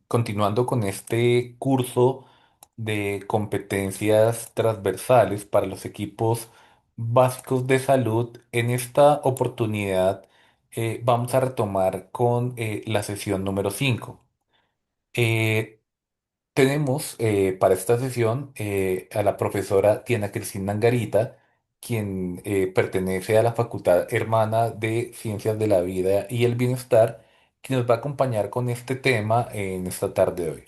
continuando con este curso de competencias transversales para los equipos básicos de salud. En esta oportunidad vamos a retomar con la sesión número 5. Tenemos para esta sesión a la profesora Diana Cristina Angarita, quien pertenece a la Facultad Hermana de Ciencias de la Vida y el Bienestar, quien nos va a acompañar con este tema en esta tarde de hoy.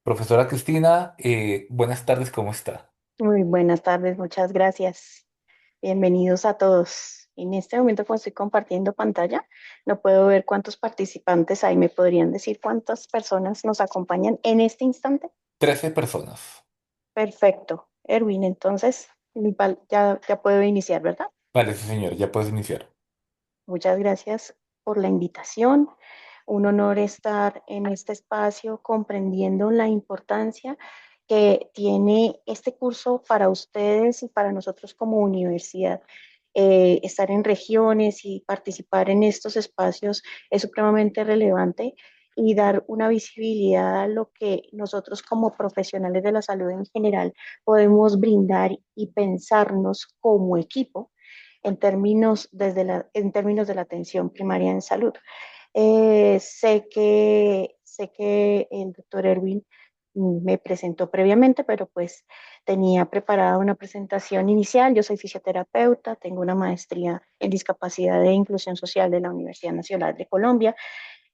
Profesora Cristina, buenas tardes, ¿cómo está? Muy buenas tardes, muchas gracias. Bienvenidos a todos. En este momento, como estoy compartiendo pantalla, no puedo ver cuántos participantes hay. ¿Me podrían decir cuántas personas nos acompañan en este instante? 13 personas. Perfecto. Erwin, entonces ya puedo iniciar, ¿verdad? Vale, sí, señor, ya puedes iniciar. Muchas gracias por la invitación. Un honor estar en este espacio comprendiendo la importancia que tiene este curso para ustedes y para nosotros como universidad. Estar en regiones y participar en estos espacios es supremamente relevante y dar una visibilidad a lo que nosotros como profesionales de la salud en general podemos brindar y pensarnos como equipo en términos de la atención primaria en salud. Sé que el doctor Erwin me presentó previamente, pero pues tenía preparada una presentación inicial. Yo soy fisioterapeuta, tengo una maestría en discapacidad e inclusión social de la Universidad Nacional de Colombia.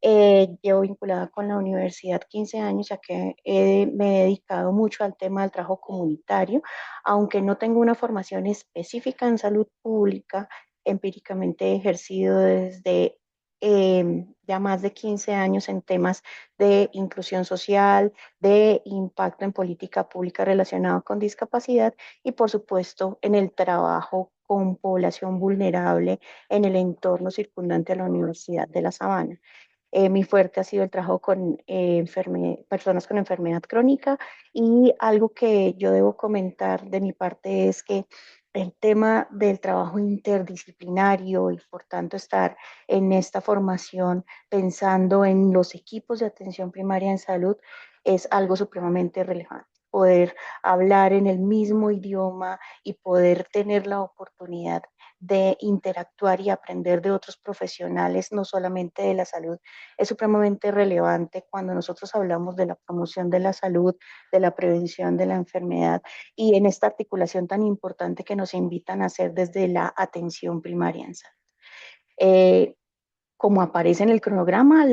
Llevo vinculada con la universidad 15 años, ya que me he dedicado mucho al tema del trabajo comunitario, aunque no tengo una formación específica en salud pública, empíricamente he ejercido desde ya más de 15 años en temas de inclusión social, de impacto en política pública relacionado con discapacidad y por supuesto en el trabajo con población vulnerable en el entorno circundante a la Universidad de La Sabana. Mi fuerte ha sido el trabajo con personas con enfermedad crónica y algo que yo debo comentar de mi parte es que el tema del trabajo interdisciplinario y por tanto estar en esta formación pensando en los equipos de atención primaria en salud es algo supremamente relevante. Poder hablar en el mismo idioma y poder tener la oportunidad de interactuar y aprender de otros profesionales, no solamente de la salud, es supremamente relevante cuando nosotros hablamos de la promoción de la salud, de la prevención de la enfermedad y en esta articulación tan importante que nos invitan a hacer desde la atención primaria en salud. Eh, Como aparece en el cronograma,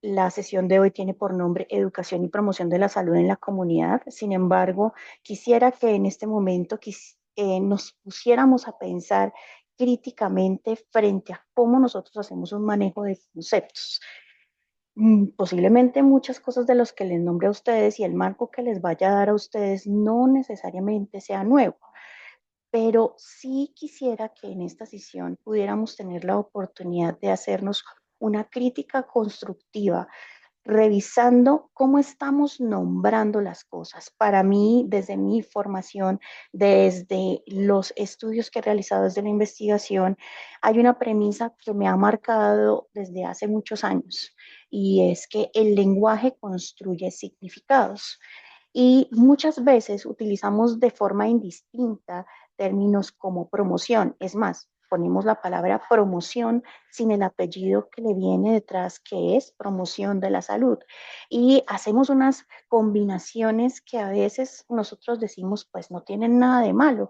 la sesión de hoy tiene por nombre Educación y Promoción de la Salud en la Comunidad. Sin embargo, quisiera que en este momento nos pusiéramos a pensar críticamente frente a cómo nosotros hacemos un manejo de conceptos. Posiblemente muchas cosas de los que les nombre a ustedes y el marco que les vaya a dar a ustedes no necesariamente sea nuevo, pero sí quisiera que en esta sesión pudiéramos tener la oportunidad de hacernos una crítica constructiva revisando cómo estamos nombrando las cosas. Para mí, desde mi formación, desde los estudios que he realizado desde la investigación, hay una premisa que me ha marcado desde hace muchos años y es que el lenguaje construye significados. Y muchas veces utilizamos de forma indistinta términos como promoción. Es más, ponemos la palabra promoción sin el apellido que le viene detrás, que es promoción de la salud. Y hacemos unas combinaciones que a veces nosotros decimos, pues no tienen nada de malo.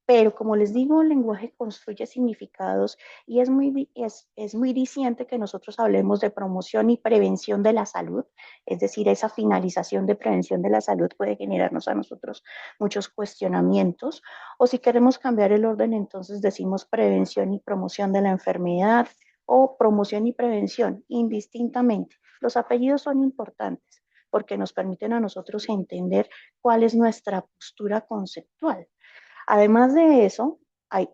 Pero como les digo, el lenguaje construye significados y es muy diciente que nosotros hablemos de promoción y prevención de la salud, es decir, esa finalización de prevención de la salud puede generarnos a nosotros muchos cuestionamientos. O si queremos cambiar el orden, entonces decimos prevención y promoción de la enfermedad o promoción y prevención, indistintamente. Los apellidos son importantes porque nos permiten a nosotros entender cuál es nuestra postura conceptual. Además de eso,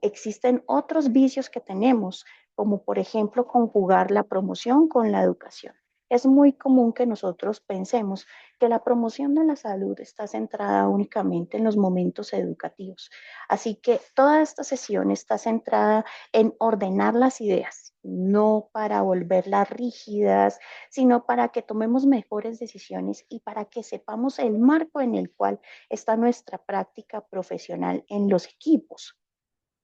existen otros vicios que tenemos, como por ejemplo conjugar la promoción con la educación. Es muy común que nosotros pensemos que la promoción de la salud está centrada únicamente en los momentos educativos. Así que toda esta sesión está centrada en ordenar las ideas, no para volverlas rígidas, sino para que tomemos mejores decisiones y para que sepamos el marco en el cual está nuestra práctica profesional en los equipos.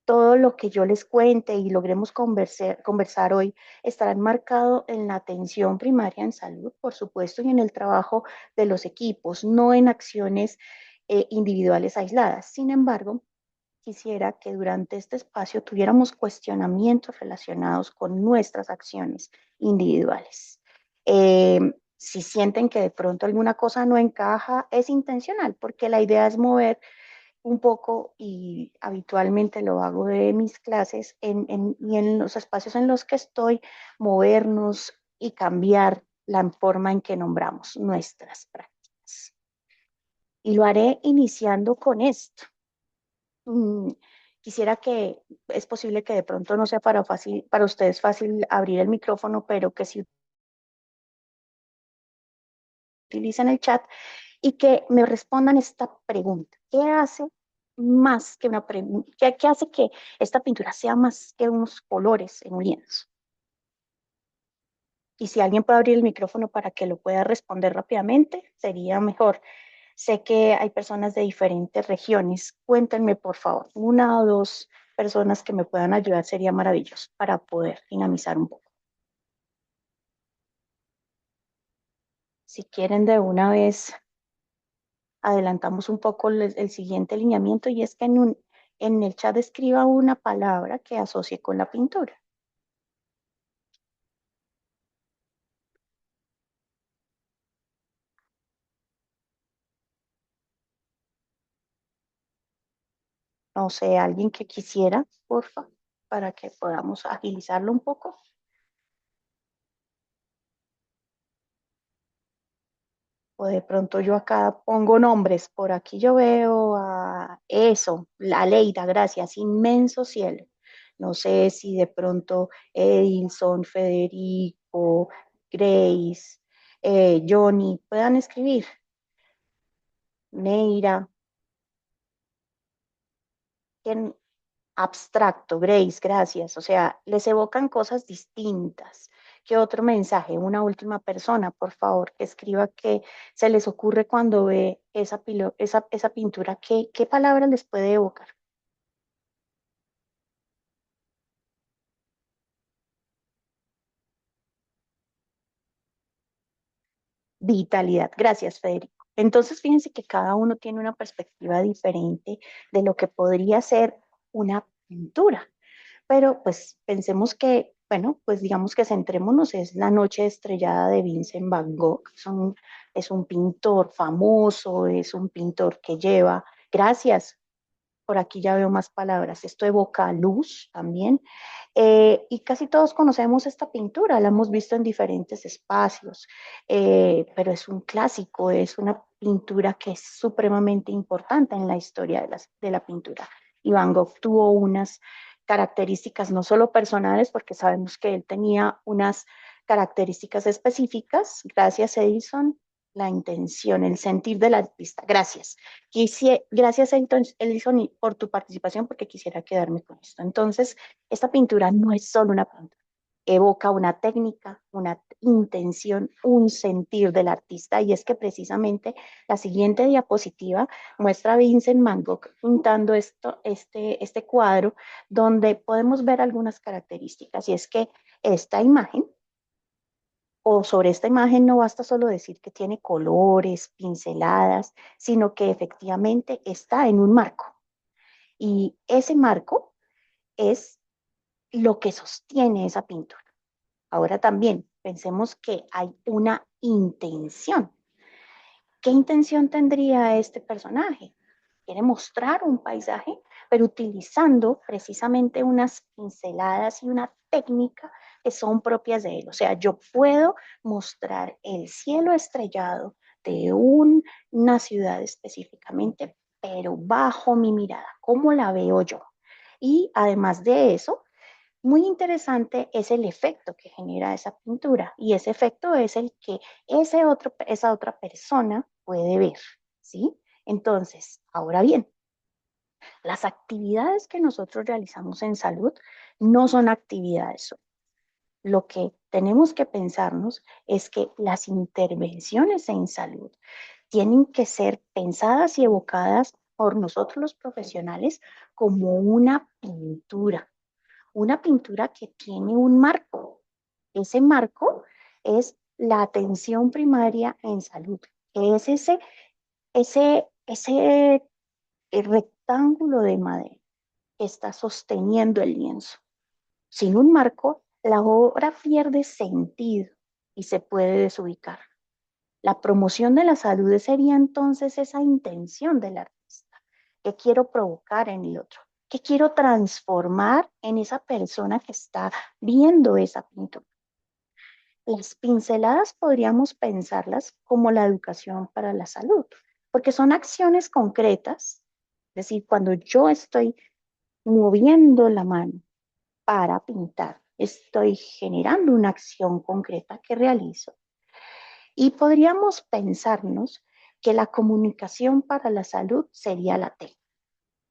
Todo lo que yo les cuente y logremos conversar hoy estará enmarcado en la atención primaria en salud, por supuesto, y en el trabajo de los equipos, no en acciones individuales aisladas. Sin embargo, quisiera que durante este espacio tuviéramos cuestionamientos relacionados con nuestras acciones individuales. Si sienten que de pronto alguna cosa no encaja, es intencional, porque la idea es mover un poco, y habitualmente lo hago de mis clases y en los espacios en los que estoy, movernos y cambiar la forma en que nombramos nuestras prácticas. Y lo haré iniciando con esto. Mm, Quisiera que, es posible que de pronto no sea para ustedes fácil abrir el micrófono, pero que si utilizan el chat y que me respondan esta pregunta. ¿Qué hace más que una pregunta? ¿Qué hace que esta pintura sea más que unos colores en un lienzo? Y si alguien puede abrir el micrófono para que lo pueda responder rápidamente, sería mejor. Sé que hay personas de diferentes regiones. Cuéntenme, por favor, una o dos personas que me puedan ayudar sería maravilloso para poder dinamizar un poco. Si quieren de una vez adelantamos un poco el siguiente lineamiento, y es que en el chat escriba una palabra que asocie con la pintura. No sé, alguien que quisiera, porfa, para que podamos agilizarlo un poco. O de pronto yo acá pongo nombres. Por aquí yo veo a eso, la Leida, gracias, inmenso cielo. No sé si de pronto Edinson, Federico, Grace, Johnny puedan escribir. Neira, en abstracto, Grace, gracias. O sea, les evocan cosas distintas. ¿Qué otro mensaje? Una última persona, por favor, que escriba qué se les ocurre cuando ve esa pintura. ¿Qué palabra les puede evocar? Vitalidad. Gracias, Federico. Entonces, fíjense que cada uno tiene una perspectiva diferente de lo que podría ser una pintura. Pero pues pensemos que, bueno, pues digamos que centrémonos, es La noche estrellada de Vincent Van Gogh. Es un pintor famoso, es un pintor que lleva, gracias, por aquí ya veo más palabras, esto evoca luz también. Y casi todos conocemos esta pintura, la hemos visto en diferentes espacios, pero es un clásico, es una pintura que es supremamente importante en la historia de la pintura. Y Van Gogh tuvo unas características no solo personales, porque sabemos que él tenía unas características específicas, gracias Edison, la intención, el sentir del artista. Gracias. Gracias, Edison, por tu participación, porque quisiera quedarme con esto. Entonces, esta pintura no es solo una pintura, evoca una técnica, una intención, un sentir del artista, y es que precisamente la siguiente diapositiva muestra a Vincent Van Gogh pintando este cuadro, donde podemos ver algunas características, y es que esta imagen, o sobre esta imagen, no basta solo decir que tiene colores, pinceladas, sino que efectivamente está en un marco. Y ese marco es lo que sostiene esa pintura. Ahora también pensemos que hay una intención. ¿Qué intención tendría este personaje? Quiere mostrar un paisaje, pero utilizando precisamente unas pinceladas y una técnica que son propias de él. O sea, yo puedo mostrar el cielo estrellado de una ciudad específicamente, pero bajo mi mirada, ¿cómo la veo yo? Y además de eso, Muy interesante es el efecto que genera esa pintura y ese efecto es el que esa otra persona puede ver, ¿sí? Entonces, ahora bien, las actividades que nosotros realizamos en salud no son actividades. Lo que tenemos que pensarnos es que las intervenciones en salud tienen que ser pensadas y evocadas por nosotros los profesionales como una pintura que tiene un marco. Ese marco es la atención primaria en salud, que es ese rectángulo de madera que está sosteniendo el lienzo. Sin un marco, la obra pierde sentido y se puede desubicar. La promoción de la salud sería entonces esa intención del artista. ¿Qué quiero provocar en el otro? ¿Qué quiero transformar en esa persona que está viendo esa pintura? Las pinceladas podríamos pensarlas como la educación para la salud, porque son acciones concretas, es decir, cuando yo estoy moviendo la mano para pintar, estoy generando una acción concreta que realizo. Y podríamos pensarnos que la comunicación para la salud sería la técnica.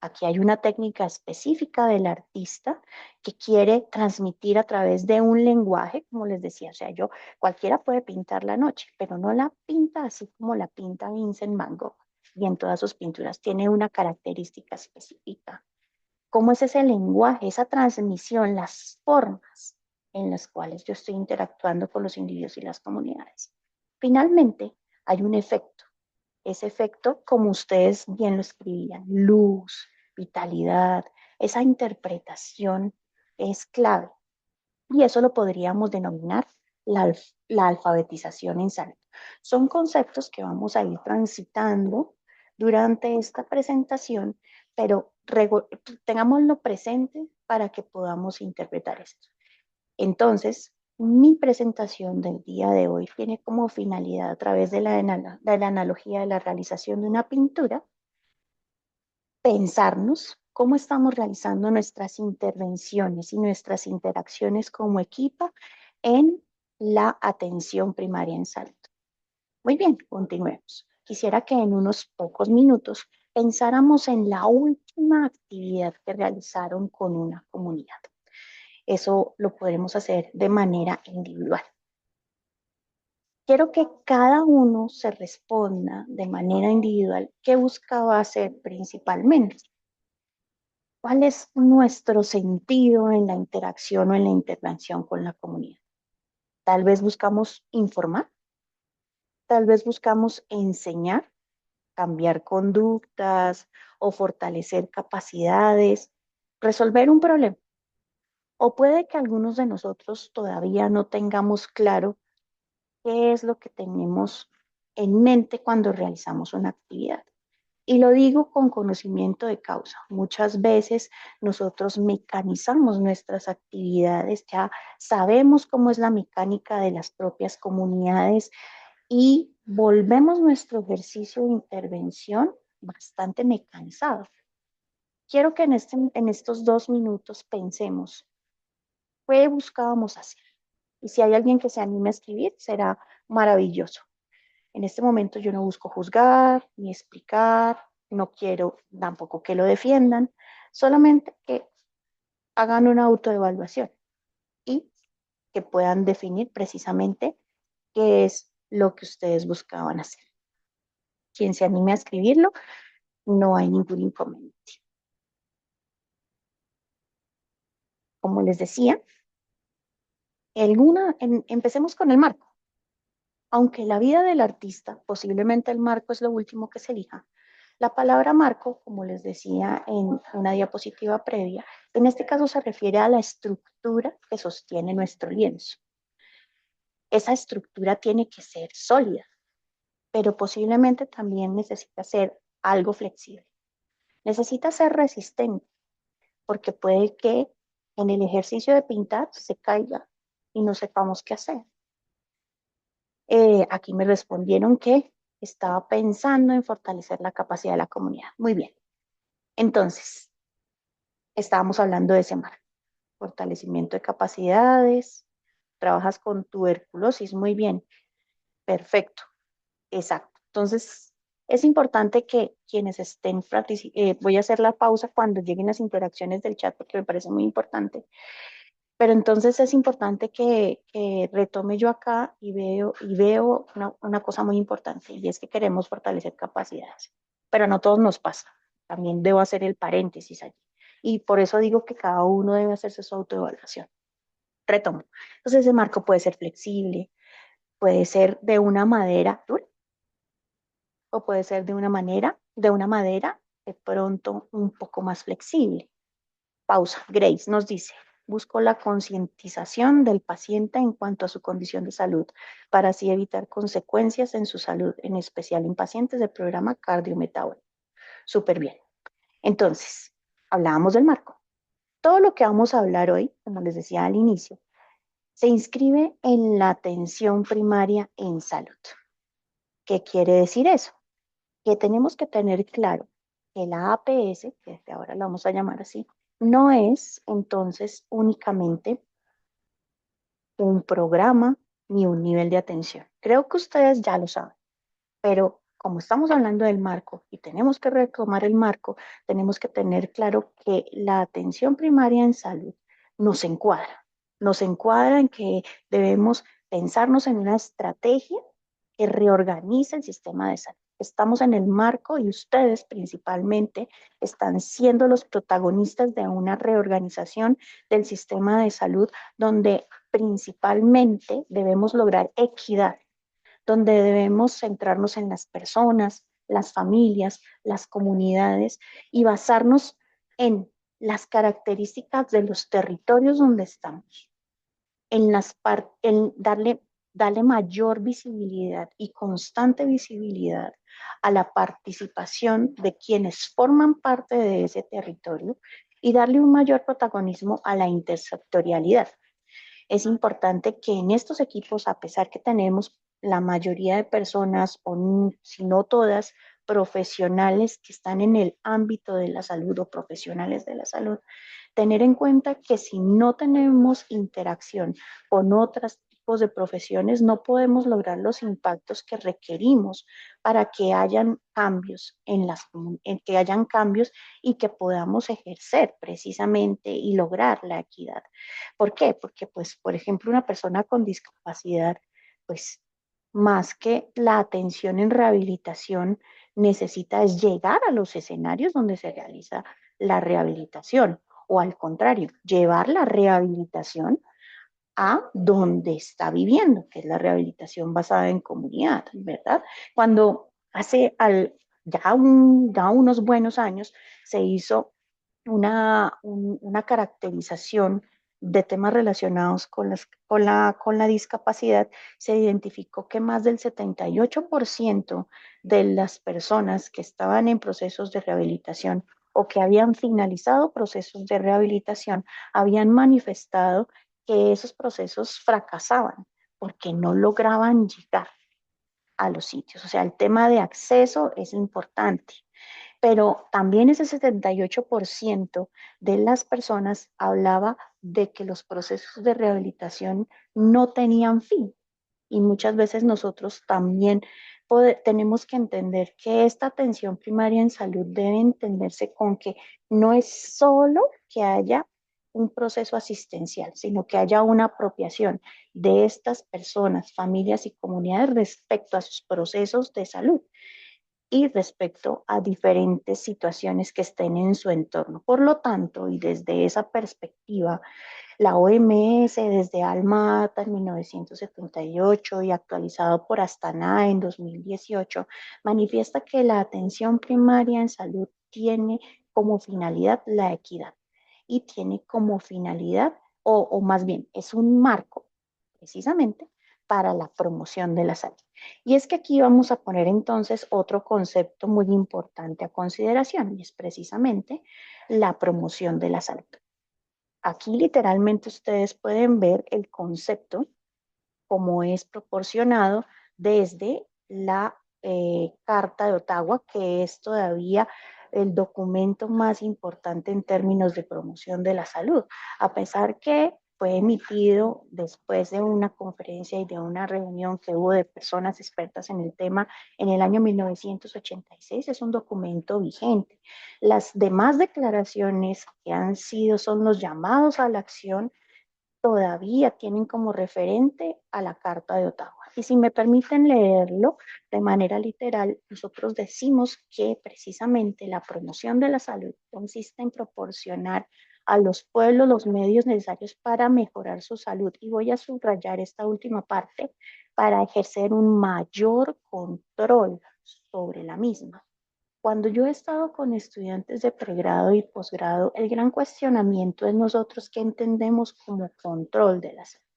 Aquí hay una técnica específica del artista que quiere transmitir a través de un lenguaje, como les decía, o sea, cualquiera puede pintar la noche, pero no la pinta así como la pinta Vincent Van Gogh. Y en todas sus pinturas tiene una característica específica. ¿Cómo es ese lenguaje, esa transmisión, las formas en las cuales yo estoy interactuando con los individuos y las comunidades? Finalmente, hay un efecto. Ese efecto, como ustedes bien lo escribían, luz, vitalidad, esa interpretación es clave. Y eso lo podríamos denominar la alfabetización en salud. Son conceptos que vamos a ir transitando durante esta presentación, pero tengámoslo presente para que podamos interpretar esto. Entonces, mi presentación del día de hoy tiene como finalidad, a través de la analogía de la realización de una pintura, pensarnos cómo estamos realizando nuestras intervenciones y nuestras interacciones como equipo en la atención primaria en salud. Muy bien, continuemos. Quisiera que en unos pocos minutos pensáramos en la última actividad que realizaron con una comunidad. Eso lo podemos hacer de manera individual. Quiero que cada uno se responda de manera individual qué buscaba hacer principalmente. ¿Cuál es nuestro sentido en la interacción o en la intervención con la comunidad? Tal vez buscamos informar, tal vez buscamos enseñar, cambiar conductas o fortalecer capacidades, resolver un problema. O puede que algunos de nosotros todavía no tengamos claro qué es lo que tenemos en mente cuando realizamos una actividad. Y lo digo con conocimiento de causa. Muchas veces nosotros mecanizamos nuestras actividades, ya sabemos cómo es la mecánica de las propias comunidades y volvemos nuestro ejercicio de intervención bastante mecanizado. Quiero que en estos 2 minutos pensemos qué buscábamos hacer. Y si hay alguien que se anime a escribir, será maravilloso. En este momento yo no busco juzgar ni explicar, no quiero tampoco que lo defiendan, solamente que hagan una autoevaluación y que puedan definir precisamente qué es lo que ustedes buscaban hacer. Quien se anime a escribirlo, no hay ningún inconveniente. Como les decía, empecemos con el marco. Aunque la vida del artista, posiblemente el marco es lo último que se elija, la palabra marco, como les decía en una diapositiva previa, en este caso se refiere a la estructura que sostiene nuestro lienzo. Esa estructura tiene que ser sólida, pero posiblemente también necesita ser algo flexible. Necesita ser resistente, porque puede que en el ejercicio de pintar se caiga y no sepamos qué hacer. Aquí me respondieron que estaba pensando en fortalecer la capacidad de la comunidad. Muy bien. Entonces, estábamos hablando de ese marco. fortalecimiento de capacidades, trabajas con tuberculosis, muy bien, perfecto, exacto. Entonces, es importante que quienes estén participando, voy a hacer la pausa cuando lleguen las interacciones del chat porque me parece muy importante, pero entonces es importante que retome yo acá y veo una cosa muy importante y es que queremos fortalecer capacidades, pero no todos nos pasa. También debo hacer el paréntesis allí. Y por eso digo que cada uno debe hacerse su autoevaluación. Retomo. Entonces ese marco puede ser flexible, puede ser de una madera dura o puede ser de una madera de pronto un poco más flexible. Pausa. Grace nos dice, busco la concientización del paciente en cuanto a su condición de salud para así evitar consecuencias en su salud, en especial en pacientes del programa cardiometabólico. Súper bien. Entonces, hablábamos del marco. Todo lo que vamos a hablar hoy, como les decía al inicio, se inscribe en la atención primaria en salud. ¿Qué quiere decir eso? Que tenemos que tener claro que la APS, que desde ahora la vamos a llamar así, no es entonces únicamente un programa ni un nivel de atención. Creo que ustedes ya lo saben, pero como estamos hablando del marco y tenemos que retomar el marco, tenemos que tener claro que la atención primaria en salud nos encuadra. Nos encuadra en que debemos pensarnos en una estrategia que reorganice el sistema de salud. Estamos en el marco y ustedes principalmente están siendo los protagonistas de una reorganización del sistema de salud donde principalmente debemos lograr equidad, donde debemos centrarnos en las personas, las familias, las comunidades y basarnos en las características de los territorios donde estamos, en darle mayor visibilidad y constante visibilidad a la participación de quienes forman parte de ese territorio y darle un mayor protagonismo a la intersectorialidad. Es importante que en estos equipos, a pesar que tenemos la mayoría de personas, o si no todas, profesionales que están en el ámbito de la salud o profesionales de la salud, tener en cuenta que si no tenemos interacción con otros tipos de profesiones, no podemos lograr los impactos que requerimos para que hayan cambios en que hayan cambios y que podamos ejercer precisamente y lograr la equidad. ¿Por qué? Porque, pues, por ejemplo, una persona con discapacidad, pues, más que la atención en rehabilitación, necesita es llegar a los escenarios donde se realiza la rehabilitación o al contrario, llevar la rehabilitación a donde está viviendo, que es la rehabilitación basada en comunidad, ¿verdad? Cuando ya unos buenos años se hizo una caracterización de temas relacionados con la discapacidad, se identificó que más del 78% de las personas que estaban en procesos de rehabilitación o que habían finalizado procesos de rehabilitación habían manifestado que esos procesos fracasaban porque no lograban llegar a los sitios. O sea, el tema de acceso es importante, pero también ese 78% de las personas hablaba de que los procesos de rehabilitación no tenían fin. Y muchas veces nosotros también tenemos que entender que esta atención primaria en salud debe entenderse con que no es solo que haya un proceso asistencial, sino que haya una apropiación de estas personas, familias y comunidades respecto a sus procesos de salud y respecto a diferentes situaciones que estén en su entorno. Por lo tanto, y desde esa perspectiva, la OMS desde Alma Ata en 1978 y actualizado por Astana en 2018, manifiesta que la atención primaria en salud tiene como finalidad la equidad y tiene como finalidad, o más bien, es un marco precisamente para la promoción de la salud. Y es que aquí vamos a poner entonces otro concepto muy importante a consideración y es precisamente la promoción de la salud. Aquí literalmente ustedes pueden ver el concepto como es proporcionado desde la Carta de Ottawa, que es todavía el documento más importante en términos de promoción de la salud, a pesar que fue emitido después de una conferencia y de una reunión que hubo de personas expertas en el tema en el año 1986, es un documento vigente. Las demás declaraciones que han sido son los llamados a la acción todavía tienen como referente a la Carta de Ottawa. Y si me permiten leerlo de manera literal, nosotros decimos que precisamente la promoción de la salud consiste en proporcionar a los pueblos los medios necesarios para mejorar su salud. Y voy a subrayar esta última parte para ejercer un mayor control sobre la misma. Cuando yo he estado con estudiantes de pregrado y posgrado, el gran cuestionamiento es nosotros qué entendemos como control de la salud.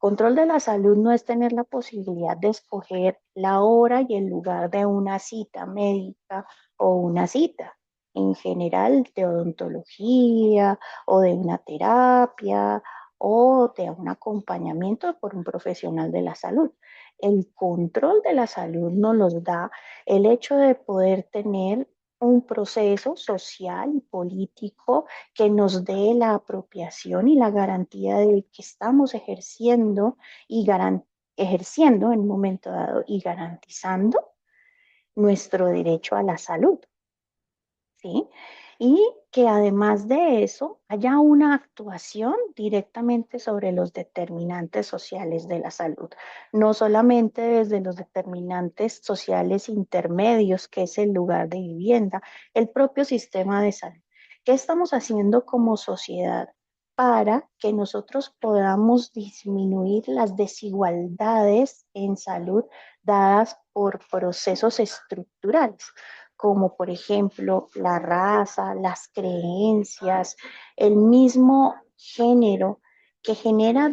Control de la salud no es tener la posibilidad de escoger la hora y el lugar de una cita médica o una cita en general de odontología o de una terapia o de un acompañamiento por un profesional de la salud. El control de la salud nos los da el hecho de poder tener un proceso social y político que nos dé la apropiación y la garantía de que estamos y ejerciendo en un momento dado y garantizando nuestro derecho a la salud. ¿Sí? Y que además de eso haya una actuación directamente sobre los determinantes sociales de la salud, no solamente desde los determinantes sociales intermedios, que es el lugar de vivienda, el propio sistema de salud. ¿Qué estamos haciendo como sociedad para que nosotros podamos disminuir las desigualdades en salud dadas por procesos estructurales? Como por ejemplo la raza, las creencias, el mismo género que genera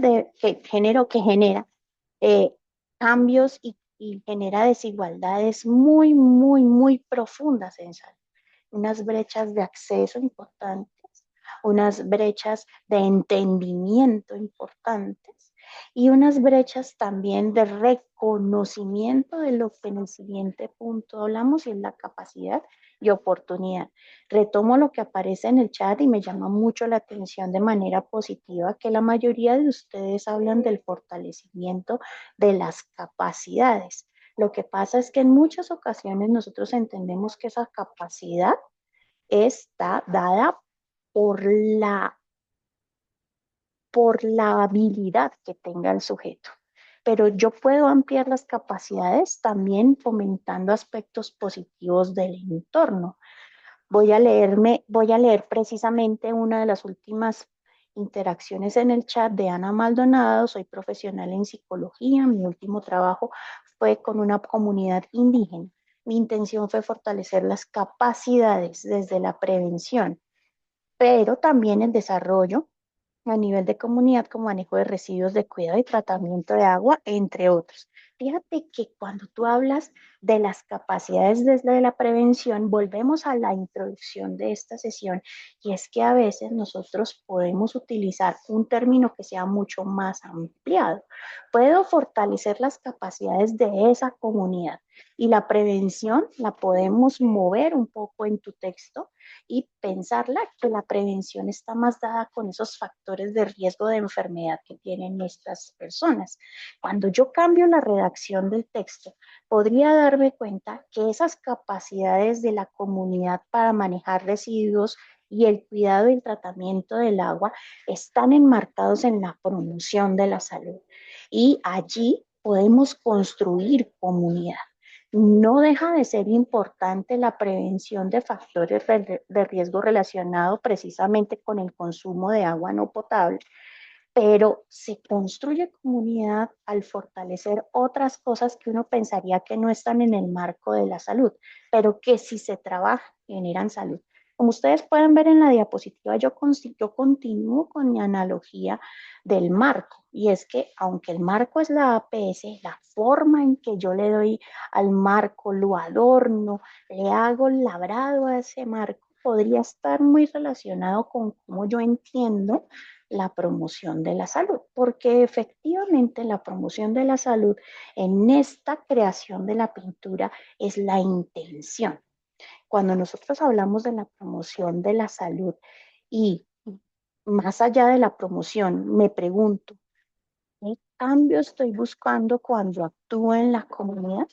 eh, cambios y genera desigualdades muy, muy, muy profundas en salud, unas brechas de acceso importantes, unas brechas de entendimiento importantes y unas brechas también de reconocimiento de lo que en el siguiente punto hablamos y es la capacidad y oportunidad. Retomo lo que aparece en el chat y me llama mucho la atención de manera positiva que la mayoría de ustedes hablan del fortalecimiento de las capacidades. Lo que pasa es que en muchas ocasiones nosotros entendemos que esa capacidad está dada por por la habilidad que tenga el sujeto. Pero yo puedo ampliar las capacidades también fomentando aspectos positivos del entorno. Voy a leer precisamente una de las últimas interacciones en el chat de Ana Maldonado. Soy profesional en psicología. Mi último trabajo fue con una comunidad indígena. Mi intención fue fortalecer las capacidades desde la prevención, pero también el desarrollo a nivel de comunidad como manejo de residuos de cuidado y tratamiento de agua, entre otros. Fíjate que cuando tú hablas de las capacidades desde la prevención, volvemos a la introducción de esta sesión y es que a veces nosotros podemos utilizar un término que sea mucho más ampliado. Puedo fortalecer las capacidades de esa comunidad y la prevención la podemos mover un poco en tu texto y pensarla que la prevención está más dada con esos factores de riesgo de enfermedad que tienen nuestras personas. Cuando yo cambio la redacción del texto, podría darme cuenta que esas capacidades de la comunidad para manejar residuos y el cuidado y el tratamiento del agua están enmarcados en la promoción de la salud. Y allí podemos construir comunidad. No deja de ser importante la prevención de factores de riesgo relacionados precisamente con el consumo de agua no potable, pero se construye comunidad al fortalecer otras cosas que uno pensaría que no están en el marco de la salud, pero que si se trabaja generan salud. Como ustedes pueden ver en la diapositiva, yo continúo con mi analogía del marco, y es que aunque el marco es la APS, la forma en que yo le doy al marco, lo adorno, le hago labrado a ese marco, podría estar muy relacionado con cómo yo entiendo la promoción de la salud, porque efectivamente la promoción de la salud en esta creación de la pintura es la intención. Cuando nosotros hablamos de la promoción de la salud y más allá de la promoción, me pregunto, ¿qué cambio estoy buscando cuando actúo en la comunidad?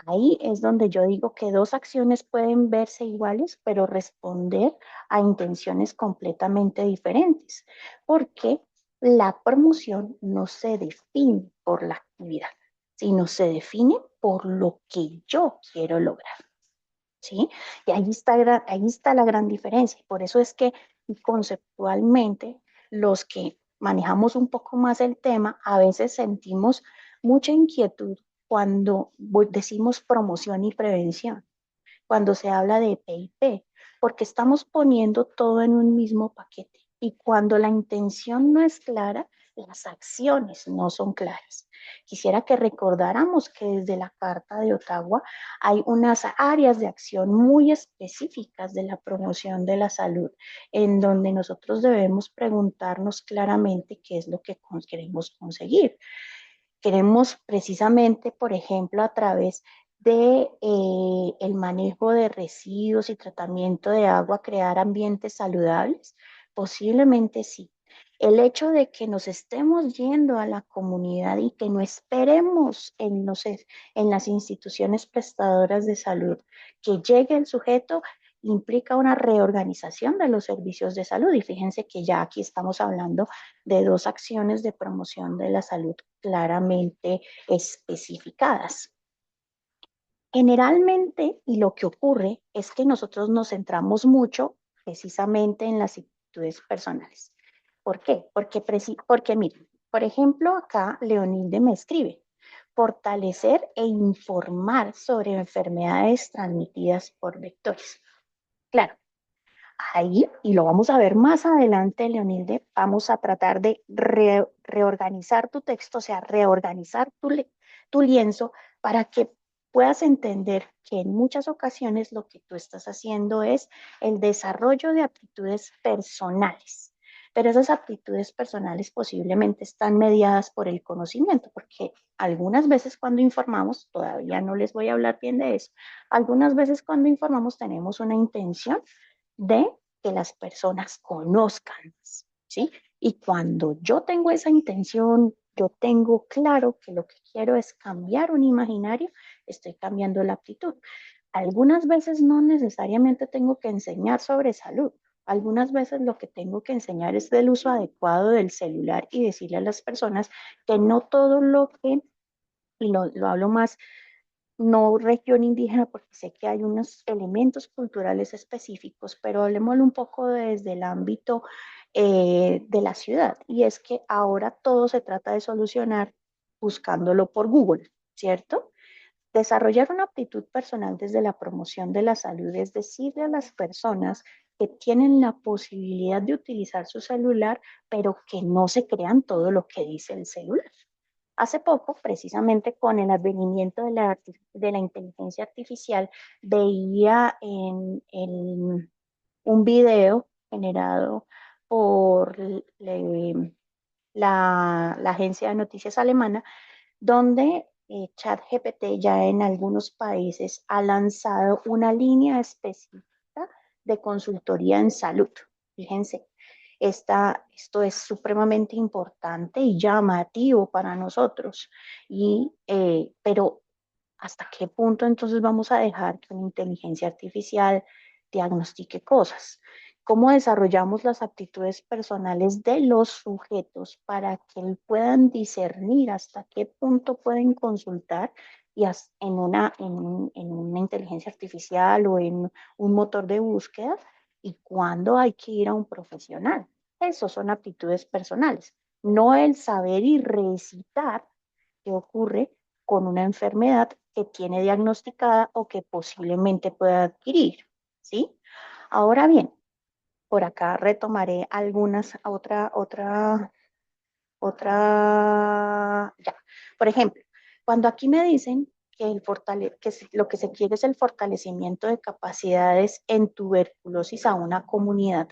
Ahí es donde yo digo que dos acciones pueden verse iguales, pero responder a intenciones completamente diferentes, porque la promoción no se define por la actividad, sino se define por lo que yo quiero lograr. ¿Sí? Y ahí está la gran diferencia. Por eso es que conceptualmente los que manejamos un poco más el tema, a veces sentimos mucha inquietud cuando decimos promoción y prevención, cuando se habla de PIP, porque estamos poniendo todo en un mismo paquete. Y cuando la intención no es clara, las acciones no son claras. Quisiera que recordáramos que desde la Carta de Ottawa hay unas áreas de acción muy específicas de la promoción de la salud, en donde nosotros debemos preguntarnos claramente qué es lo que queremos conseguir. Queremos precisamente, por ejemplo, a través de el manejo de residuos y tratamiento de agua, crear ambientes saludables. Posiblemente sí. El hecho de que nos estemos yendo a la comunidad y que no esperemos en, no sé, en las instituciones prestadoras de salud que llegue el sujeto implica una reorganización de los servicios de salud. Y fíjense que ya aquí estamos hablando de dos acciones de promoción de la salud claramente especificadas. Generalmente, y lo que ocurre es que nosotros nos centramos mucho precisamente en las actitudes personales. ¿Por qué? Porque miren, por ejemplo, acá Leonilde me escribe, fortalecer e informar sobre enfermedades transmitidas por vectores. Claro, ahí, y lo vamos a ver más adelante, Leonilde, vamos a tratar de reorganizar tu texto, o sea, reorganizar tu lienzo para que puedas entender que en muchas ocasiones lo que tú estás haciendo es el desarrollo de aptitudes personales. Pero esas aptitudes personales posiblemente están mediadas por el conocimiento, porque algunas veces cuando informamos, todavía no les voy a hablar bien de eso, algunas veces cuando informamos tenemos una intención de que las personas conozcan, ¿sí? Y cuando yo tengo esa intención, yo tengo claro que lo que quiero es cambiar un imaginario, estoy cambiando la actitud. Algunas veces no necesariamente tengo que enseñar sobre salud. Algunas veces lo que tengo que enseñar es del uso adecuado del celular y decirle a las personas que no todo lo que, y lo hablo más no región indígena, porque sé que hay unos elementos culturales específicos, pero hablemoslo un poco desde el ámbito de la ciudad. Y es que ahora todo se trata de solucionar buscándolo por Google, ¿cierto? Desarrollar una aptitud personal desde la promoción de la salud es decirle a las personas que tienen la posibilidad de utilizar su celular, pero que no se crean todo lo que dice el celular. Hace poco, precisamente con el advenimiento de la inteligencia artificial, veía un video generado por la agencia de noticias alemana, donde ChatGPT ya en algunos países ha lanzado una línea específica de consultoría en salud. Fíjense, esto es supremamente importante y llamativo para nosotros. Pero ¿hasta qué punto entonces vamos a dejar que una inteligencia artificial diagnostique cosas? ¿Cómo desarrollamos las aptitudes personales de los sujetos para que puedan discernir hasta qué punto pueden consultar y en una inteligencia artificial o en un motor de búsqueda y cuándo hay que ir a un profesional? Esos son aptitudes personales, no el saber y recitar qué ocurre con una enfermedad que tiene diagnosticada o que posiblemente pueda adquirir, ¿sí? Ahora bien, por acá retomaré algunas, ya. Por ejemplo, cuando aquí me dicen que lo que se quiere es el fortalecimiento de capacidades en tuberculosis a una comunidad,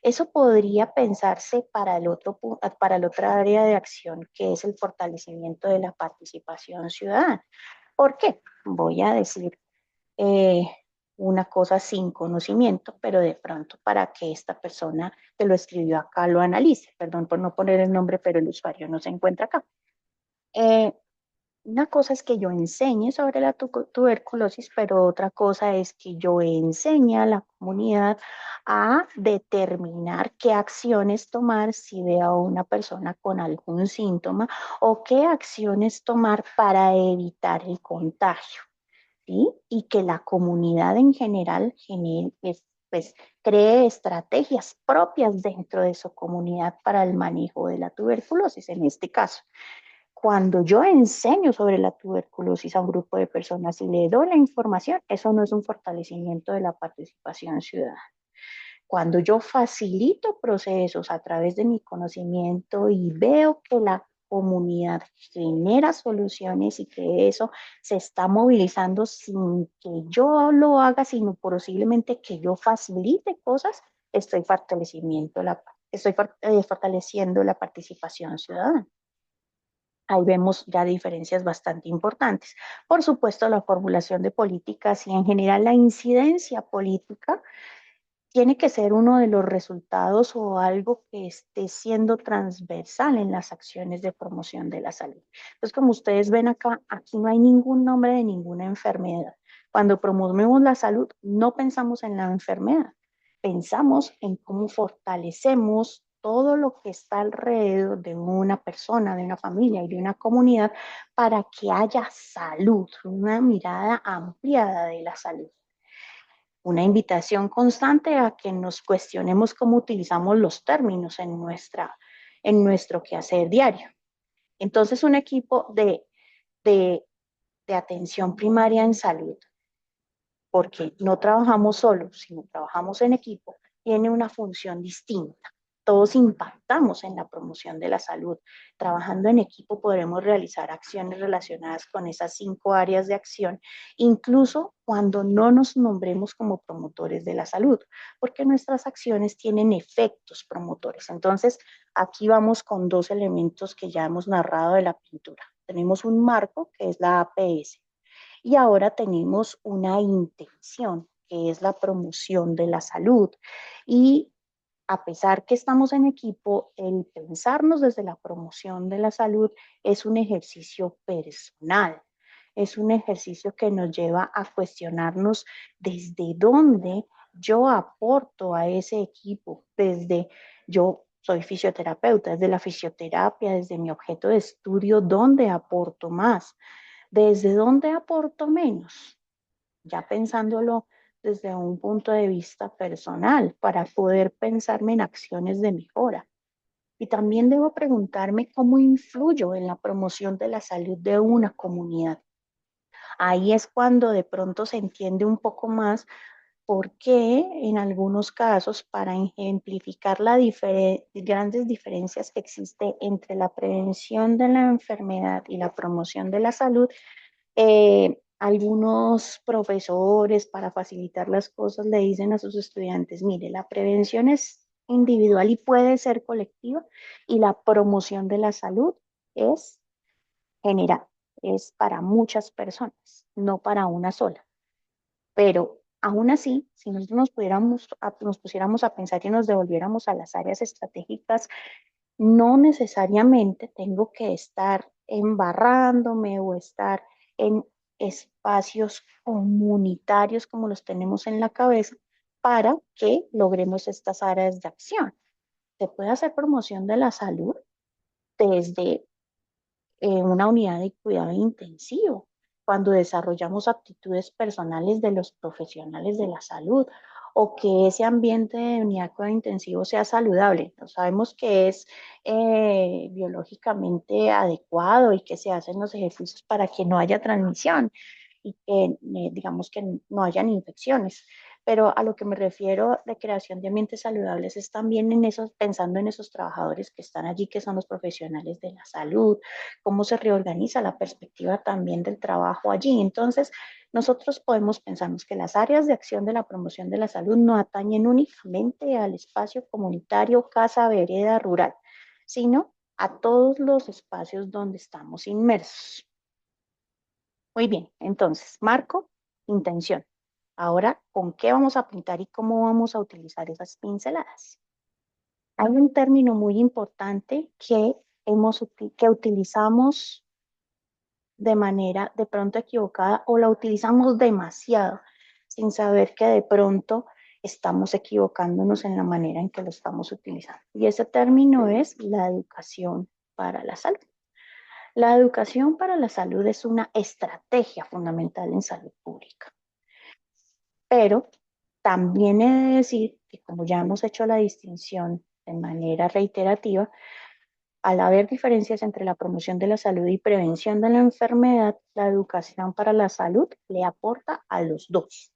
eso podría pensarse para el otra área de acción, que es el fortalecimiento de la participación ciudadana. ¿Por qué? Voy a decir, eh, una cosa sin conocimiento, pero de pronto para que esta persona que lo escribió acá lo analice. Perdón por no poner el nombre, pero el usuario no se encuentra acá. Eh, una cosa es que yo enseñe sobre la tuberculosis, pero otra cosa es que yo enseñe a la comunidad a determinar qué acciones tomar si ve a una persona con algún síntoma o qué acciones tomar para evitar el contagio, ¿sí? Y que la comunidad en general pues, cree estrategias propias dentro de su comunidad para el manejo de la tuberculosis, en este caso. Cuando yo enseño sobre la tuberculosis a un grupo de personas y le doy la información, eso no es un fortalecimiento de la participación ciudadana. Cuando yo facilito procesos a través de mi conocimiento y veo que la comunidad genera soluciones y que eso se está movilizando sin que yo lo haga, sino posiblemente que yo facilite cosas, estoy fortaleciendo la participación ciudadana. Ahí vemos ya diferencias bastante importantes. Por supuesto, la formulación de políticas y en general la incidencia política tiene que ser uno de los resultados o algo que esté siendo transversal en las acciones de promoción de la salud. Entonces, como ustedes ven acá, aquí no hay ningún nombre de ninguna enfermedad. Cuando promovemos la salud, no pensamos en la enfermedad, pensamos en cómo fortalecemos todo lo que está alrededor de una persona, de una familia y de una comunidad para que haya salud, una mirada ampliada de la salud. Una invitación constante a que nos cuestionemos cómo utilizamos los términos en nuestro quehacer diario. Entonces, un equipo de, de atención primaria en salud, porque no trabajamos solos, sino trabajamos en equipo, tiene una función distinta. Todos impactamos en la promoción de la salud. Trabajando en equipo podremos realizar acciones relacionadas con esas 5 áreas de acción, incluso cuando no nos nombremos como promotores de la salud, porque nuestras acciones tienen efectos promotores. Entonces, aquí vamos con 2 elementos que ya hemos narrado de la pintura. Tenemos un marco, que es la APS, y ahora tenemos una intención, que es la promoción de la salud. Y a pesar que estamos en equipo, el pensarnos desde la promoción de la salud es un ejercicio personal. Es un ejercicio que nos lleva a cuestionarnos desde dónde yo aporto a ese equipo, desde yo soy fisioterapeuta, desde la fisioterapia, desde mi objeto de estudio, dónde aporto más. ¿Desde dónde aporto menos? Ya pensándolo desde un punto de vista personal para poder pensarme en acciones de mejora. Y también debo preguntarme cómo influyo en la promoción de la salud de una comunidad. Ahí es cuando de pronto se entiende un poco más por qué en algunos casos, para ejemplificar las grandes diferencias que existe entre la prevención de la enfermedad y la promoción de la salud, algunos profesores, para facilitar las cosas, le dicen a sus estudiantes, mire, la prevención es individual y puede ser colectiva, y la promoción de la salud es general, es para muchas personas, no para una sola. Pero aún así, si nosotros nos pusiéramos a pensar y nos devolviéramos a las áreas estratégicas, no necesariamente tengo que estar embarrándome o estar en espacios comunitarios como los tenemos en la cabeza para que logremos estas áreas de acción. Se puede hacer promoción de la salud desde una unidad de cuidado intensivo, cuando desarrollamos aptitudes personales de los profesionales de la salud, o que ese ambiente de unidad de cuidado intensivo sea saludable. No sabemos que es biológicamente adecuado y que se hacen los ejercicios para que no haya transmisión y que digamos que no hayan infecciones. Pero a lo que me refiero de creación de ambientes saludables es también en esos, pensando en esos trabajadores que están allí, que son los profesionales de la salud, cómo se reorganiza la perspectiva también del trabajo allí. Entonces, nosotros podemos pensarnos que las áreas de acción de la promoción de la salud no atañen únicamente al espacio comunitario, casa, vereda, rural, sino a todos los espacios donde estamos inmersos. Muy bien, entonces, marco, intención. Ahora, ¿con qué vamos a pintar y cómo vamos a utilizar esas pinceladas? Hay un término muy importante que utilizamos de manera de pronto equivocada o la utilizamos demasiado sin saber que de pronto estamos equivocándonos en la manera en que lo estamos utilizando. Y ese término es la educación para la salud. La educación para la salud es una estrategia fundamental en salud pública, pero también he de decir que como ya hemos hecho la distinción de manera reiterativa, al haber diferencias entre la promoción de la salud y prevención de la enfermedad, la educación para la salud le aporta a los dos.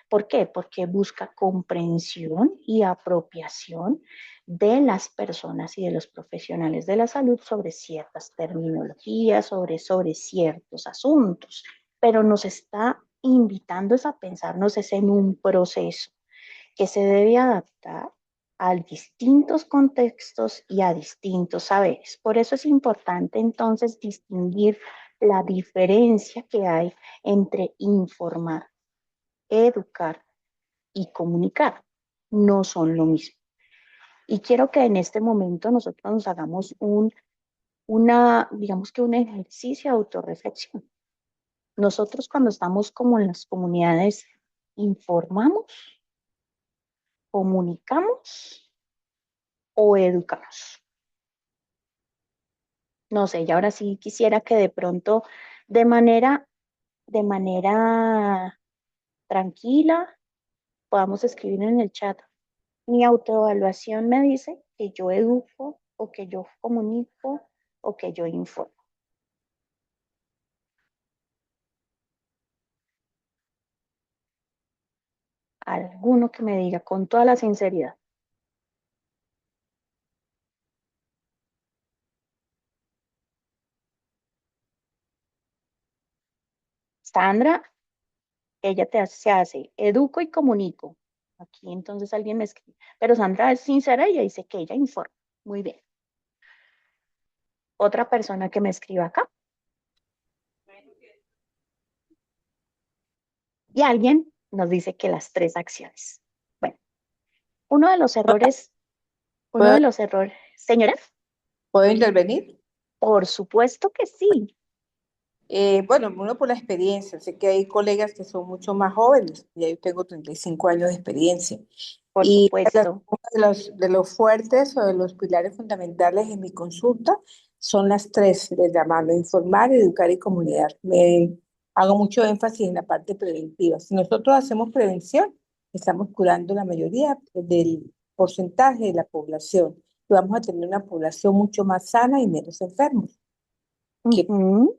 ¿Por qué? Porque busca comprensión y apropiación de las personas y de los profesionales de la salud sobre ciertas terminologías, sobre ciertos asuntos, pero nos está invitando a pensarnos es en un proceso que se debe adaptar a distintos contextos y a distintos saberes. Por eso es importante entonces distinguir la diferencia que hay entre informar, educar y comunicar. No son lo mismo. Y quiero que en este momento nosotros nos hagamos digamos que un ejercicio de autorreflexión. Nosotros cuando estamos como en las comunidades, informamos, comunicamos o educamos. No sé, y ahora sí quisiera que de pronto, de manera, de manera tranquila, podamos escribir en el chat. Mi autoevaluación me dice que yo educo o que yo comunico o que yo informo. Alguno que me diga con toda la sinceridad. Sandra, se hace, educo y comunico. Aquí entonces alguien me escribe. Pero Sandra es sincera y ella dice que ella informa. Muy bien. Otra persona que me escriba acá. Y alguien nos dice que las tres acciones. Bueno, uno de los errores, uno ¿Puedo, de los errores, señora, puedo intervenir? por supuesto que sí, Bueno, uno por la experiencia, sé que hay colegas que son mucho más jóvenes, ya yo tengo 35 años de experiencia. por Y supuesto. uno de los fuertes o de los pilares fundamentales en mi consulta son las tres de llamarlo, informar, educar y comunicar. Hago mucho énfasis en la parte preventiva. Si nosotros hacemos prevención, estamos curando la mayoría del porcentaje de la población y vamos a tener una población mucho más sana y menos enfermos. Que Ujú.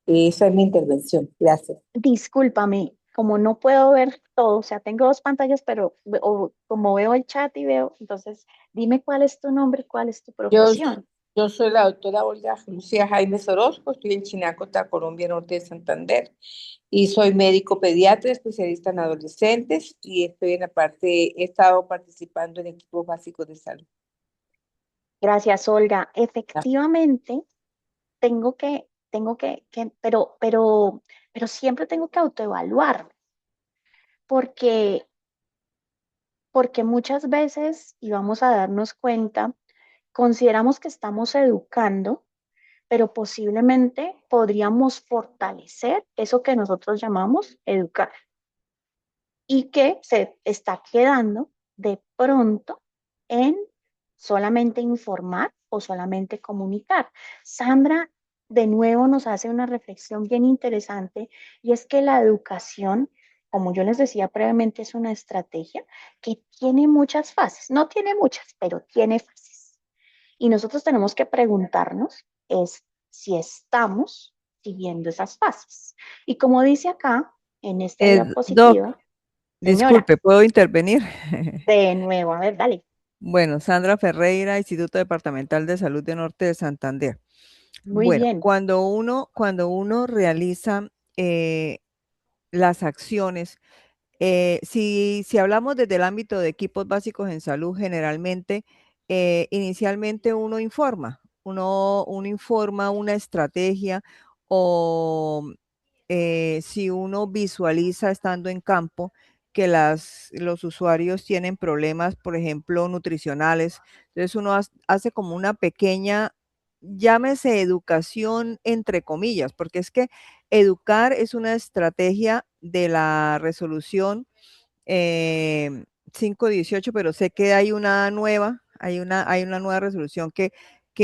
esa es mi intervención. Gracias. Discúlpame, como no puedo ver todo, o sea, tengo dos pantallas, pero como veo el chat y veo, entonces dime cuál es tu nombre, cuál es tu Yo, profesión. yo soy la doctora Olga Lucía Jaime Orozco, estoy en Chinacota, Colombia, norte de Santander, y soy médico pediatra, especialista en adolescentes, y estoy en la parte, he estado participando en equipos básicos de salud. Gracias, Olga. Efectivamente, pero siempre tengo que autoevaluarme, porque, porque muchas veces, y vamos a darnos cuenta, consideramos que estamos educando, pero posiblemente podríamos fortalecer eso que nosotros llamamos educar y que se está quedando de pronto en solamente informar o solamente comunicar. Sandra de nuevo nos hace una reflexión bien interesante y es que la educación, como yo les decía previamente, es una estrategia que tiene muchas fases, no tiene muchas, pero tiene fases. Y nosotros tenemos que preguntarnos es si estamos siguiendo esas fases. Y como dice acá en esta Doc, diapositiva, señora, disculpe, ¿puedo intervenir? de nuevo, a ver, dale. Bueno, Sandra Ferreira, Instituto Departamental de Salud de Norte de Santander. Muy Bueno, bien. cuando uno realiza las acciones, si hablamos desde el ámbito de equipos básicos en salud, generalmente, inicialmente uno informa una estrategia o si uno visualiza estando en campo que los usuarios tienen problemas, por ejemplo, nutricionales, entonces uno hace como una pequeña, llámese educación entre comillas, porque es que educar es una estrategia de la resolución 518, pero sé que hay una nueva, hay una nueva resolución que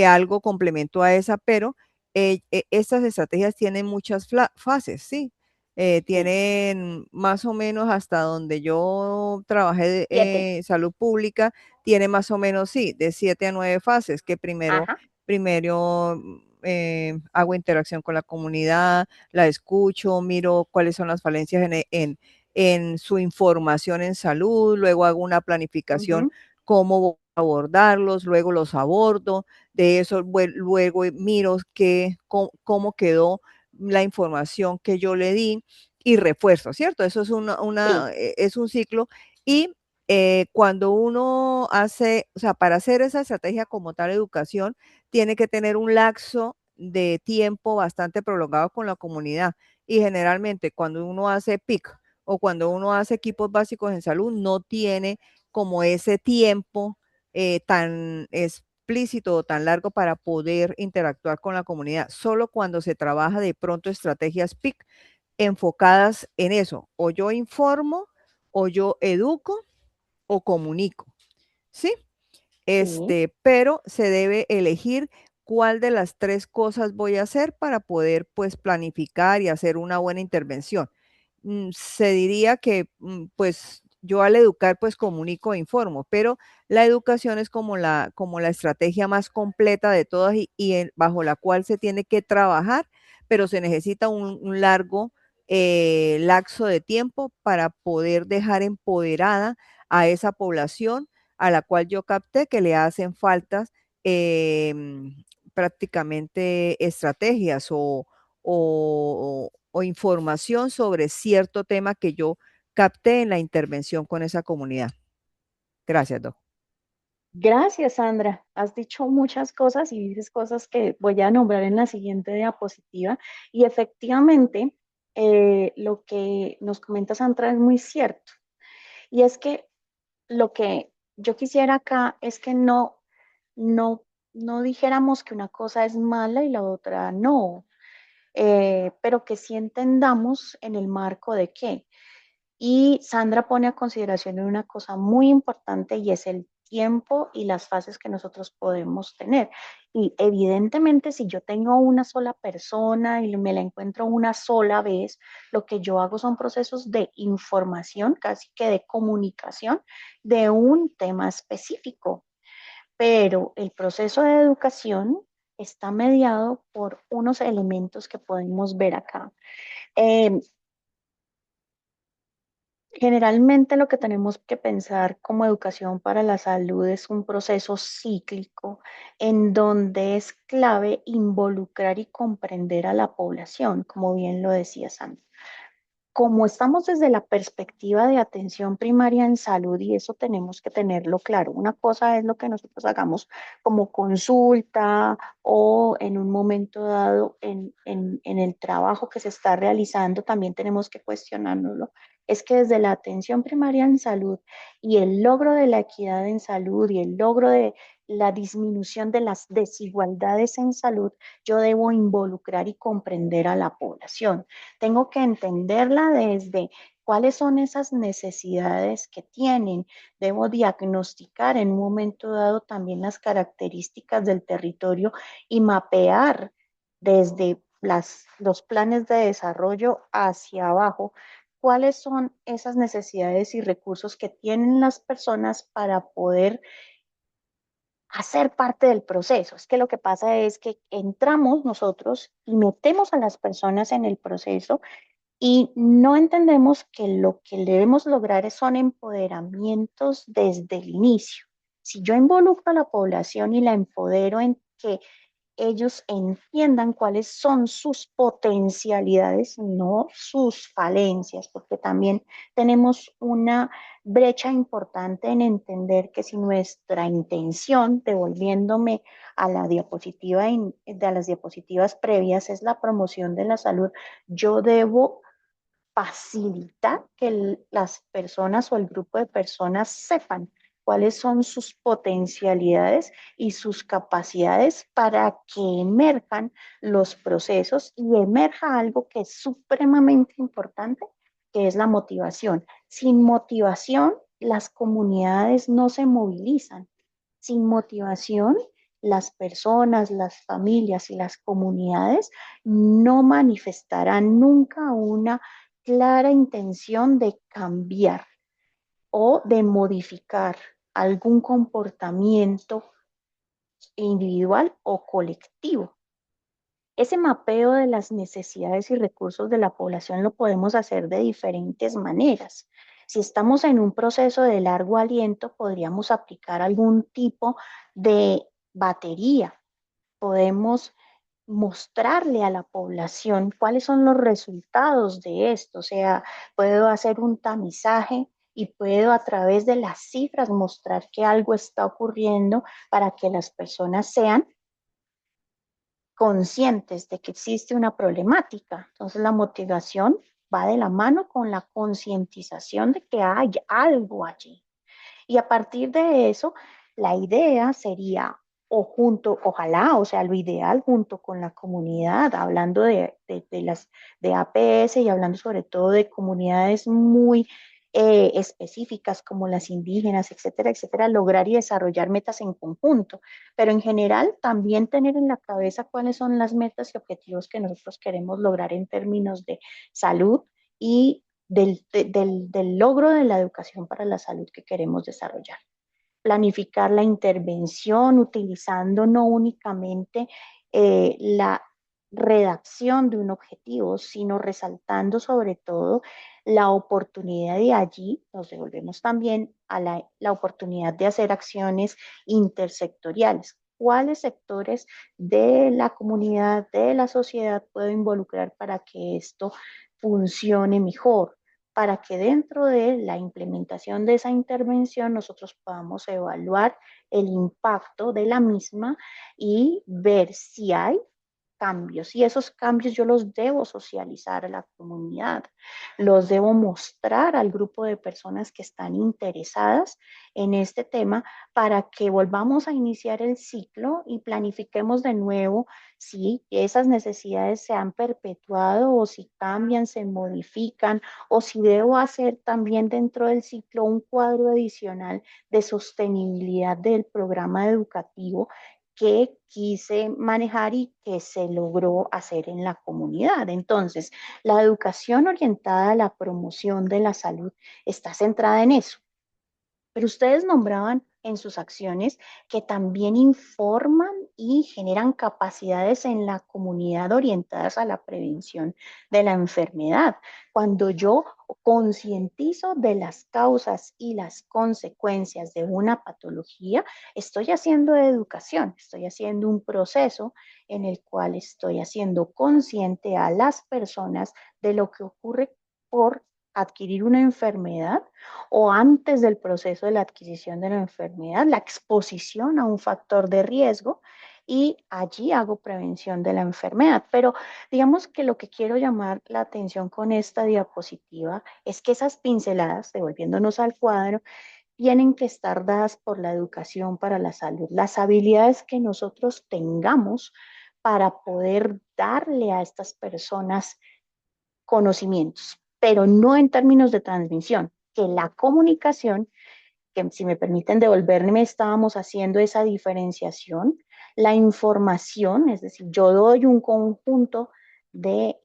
algo complementó a esa, pero estas estrategias tienen muchas fases, ¿sí? Sí, Tienen más o menos hasta donde yo trabajé de, 7. salud pública, tiene más o menos, sí, de 7 a 9 fases, que Ajá, primero hago interacción con la comunidad, la escucho, miro cuáles son las falencias en su información en salud, luego hago una planificación ujú, cómo abordarlos, luego los abordo, de eso luego miro cómo quedó la información que yo le di y refuerzo, ¿cierto? Eso es sí, es un ciclo y cuando uno hace, o sea, para hacer esa estrategia como tal educación, tiene que tener un lapso de tiempo bastante prolongado con la comunidad. Y generalmente cuando uno hace PIC o cuando uno hace equipos básicos en salud, no tiene como ese tiempo tan explícito o tan largo para poder interactuar con la comunidad. Solo cuando se trabaja de pronto estrategias PIC enfocadas en eso. O yo informo, o yo educo, o comunico. ¿Sí? sí, Pero se debe elegir cuál de las tres cosas voy a hacer para poder pues planificar y hacer una buena intervención. Se diría que pues yo al educar pues comunico e informo, pero la educación es como la estrategia más completa de todas bajo la cual se tiene que trabajar, pero se necesita un largo lapso de tiempo para poder dejar empoderada a esa población a la cual yo capté que le hacen faltas prácticamente estrategias o información sobre cierto tema que yo capté en la intervención con esa comunidad. Gracias, Doc. gracias, Sandra. Has dicho muchas cosas y dices cosas que voy a nombrar en la siguiente diapositiva. Y efectivamente, lo que nos comenta Sandra es muy cierto. Y es que lo que yo quisiera acá es que no, no dijéramos que una cosa es mala y la otra no, pero que sí entendamos en el marco de qué. Y Sandra pone a consideración una cosa muy importante y es el tiempo y las fases que nosotros podemos tener. Y evidentemente, si yo tengo una sola persona y me la encuentro una sola vez, lo que yo hago son procesos de información, casi que de comunicación de un tema específico. Pero el proceso de educación está mediado por unos elementos que podemos ver acá. Eh, Generalmente lo que tenemos que pensar como educación para la salud es un proceso cíclico en donde es clave involucrar y comprender a la población, como bien lo decía Sandra. Como estamos desde la perspectiva de atención primaria en salud, y eso tenemos que tenerlo claro, una cosa es lo que nosotros hagamos como consulta o en un momento dado en el trabajo que se está realizando, también tenemos que cuestionárnoslo. Es que desde la atención primaria en salud y el logro de la equidad en salud y el logro de la disminución de las desigualdades en salud, yo debo involucrar y comprender a la población. Tengo que entenderla desde cuáles son esas necesidades que tienen. Debo diagnosticar en un momento dado también las características del territorio y mapear desde los planes de desarrollo hacia abajo cuáles son esas necesidades y recursos que tienen las personas para poder hacer parte del proceso. Es que lo que pasa es que entramos nosotros y metemos a las personas en el proceso y no entendemos que lo que debemos lograr son empoderamientos desde el inicio. Si yo involucro a la población y la empodero en que ellos entiendan cuáles son sus potencialidades, no sus falencias, porque también tenemos una brecha importante en entender que si nuestra intención, devolviéndome a la diapositiva de las diapositivas previas, es la promoción de la salud, yo debo facilitar que las personas o el grupo de personas sepan cuáles son sus potencialidades y sus capacidades para que emerjan los procesos y emerja algo que es supremamente importante, que es la motivación. Sin motivación, las comunidades no se movilizan. Sin motivación, las personas, las familias y las comunidades no manifestarán nunca una clara intención de cambiar o de modificar algún comportamiento individual o colectivo. Ese mapeo de las necesidades y recursos de la población lo podemos hacer de diferentes maneras. Si estamos en un proceso de largo aliento, podríamos aplicar algún tipo de batería. Podemos mostrarle a la población cuáles son los resultados de esto. O sea, puedo hacer un tamizaje y puedo a través de las cifras mostrar que algo está ocurriendo para que las personas sean conscientes de que existe una problemática. Entonces la motivación va de la mano con la concientización de que hay algo allí. Y a partir de eso, la idea sería, o junto, ojalá, o sea, lo ideal junto con la comunidad, hablando de las de APS y hablando sobre todo de comunidades muy específicas como las indígenas, etcétera, etcétera, lograr y desarrollar metas en conjunto, pero en general también tener en la cabeza cuáles son las metas y objetivos que nosotros queremos lograr en términos de salud y del logro de la educación para la salud que queremos desarrollar. Planificar la intervención utilizando no únicamente la redacción de un objetivo, sino resaltando sobre todo la oportunidad de allí, nos devolvemos también a la oportunidad de hacer acciones intersectoriales. ¿Cuáles sectores de la comunidad, de la sociedad puedo involucrar para que esto funcione mejor? Para que dentro de la implementación de esa intervención nosotros podamos evaluar el impacto de la misma y ver si hay cambios. Y esos cambios yo los debo socializar a la comunidad, los debo mostrar al grupo de personas que están interesadas en este tema para que volvamos a iniciar el ciclo y planifiquemos de nuevo si esas necesidades se han perpetuado o si cambian, se modifican o si debo hacer también dentro del ciclo un cuadro adicional de sostenibilidad del programa educativo que quise manejar y que se logró hacer en la comunidad. Entonces, la educación orientada a la promoción de la salud está centrada en eso. Pero ustedes nombraban en sus acciones que también informan y generan capacidades en la comunidad orientadas a la prevención de la enfermedad. Cuando yo concientizo de las causas y las consecuencias de una patología, estoy haciendo educación, estoy haciendo un proceso en el cual estoy haciendo consciente a las personas de lo que ocurre por adquirir una enfermedad o antes del proceso de la adquisición de la enfermedad, la exposición a un factor de riesgo y allí hago prevención de la enfermedad. Pero digamos que lo que quiero llamar la atención con esta diapositiva es que esas pinceladas, devolviéndonos al cuadro, tienen que estar dadas por la educación para la salud, las habilidades que nosotros tengamos para poder darle a estas personas conocimientos, pero no en términos de transmisión, que la comunicación, que si me permiten devolverme, estábamos haciendo esa diferenciación, la información, es decir, yo doy un conjunto de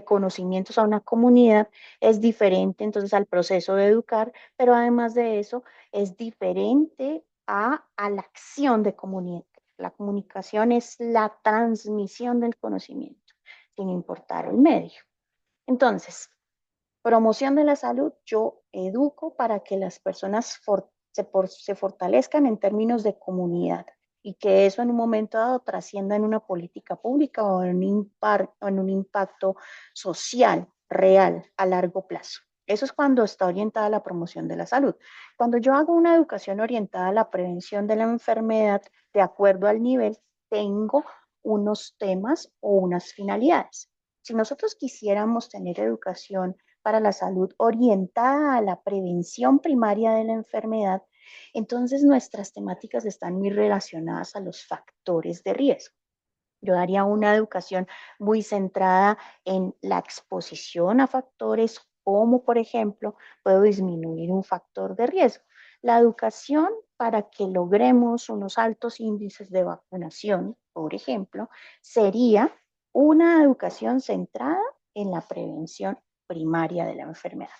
conocimientos a una comunidad, es diferente entonces al proceso de educar, pero además de eso es diferente a la acción de comunidad. La comunicación es la transmisión del conocimiento, sin importar el medio. Entonces, promoción de la salud, yo educo para que las personas se fortalezcan en términos de comunidad y que eso en un momento dado trascienda en una política pública o en un impacto social real a largo plazo. Eso es cuando está orientada a la promoción de la salud. Cuando yo hago una educación orientada a la prevención de la enfermedad, de acuerdo al nivel, tengo unos temas o unas finalidades. Si nosotros quisiéramos tener educación para la salud orientada a la prevención primaria de la enfermedad, entonces nuestras temáticas están muy relacionadas a los factores de riesgo. Yo daría una educación muy centrada en la exposición a factores como, por ejemplo, puedo disminuir un factor de riesgo. La educación para que logremos unos altos índices de vacunación, por ejemplo, sería una educación centrada en la prevención primaria de la enfermedad.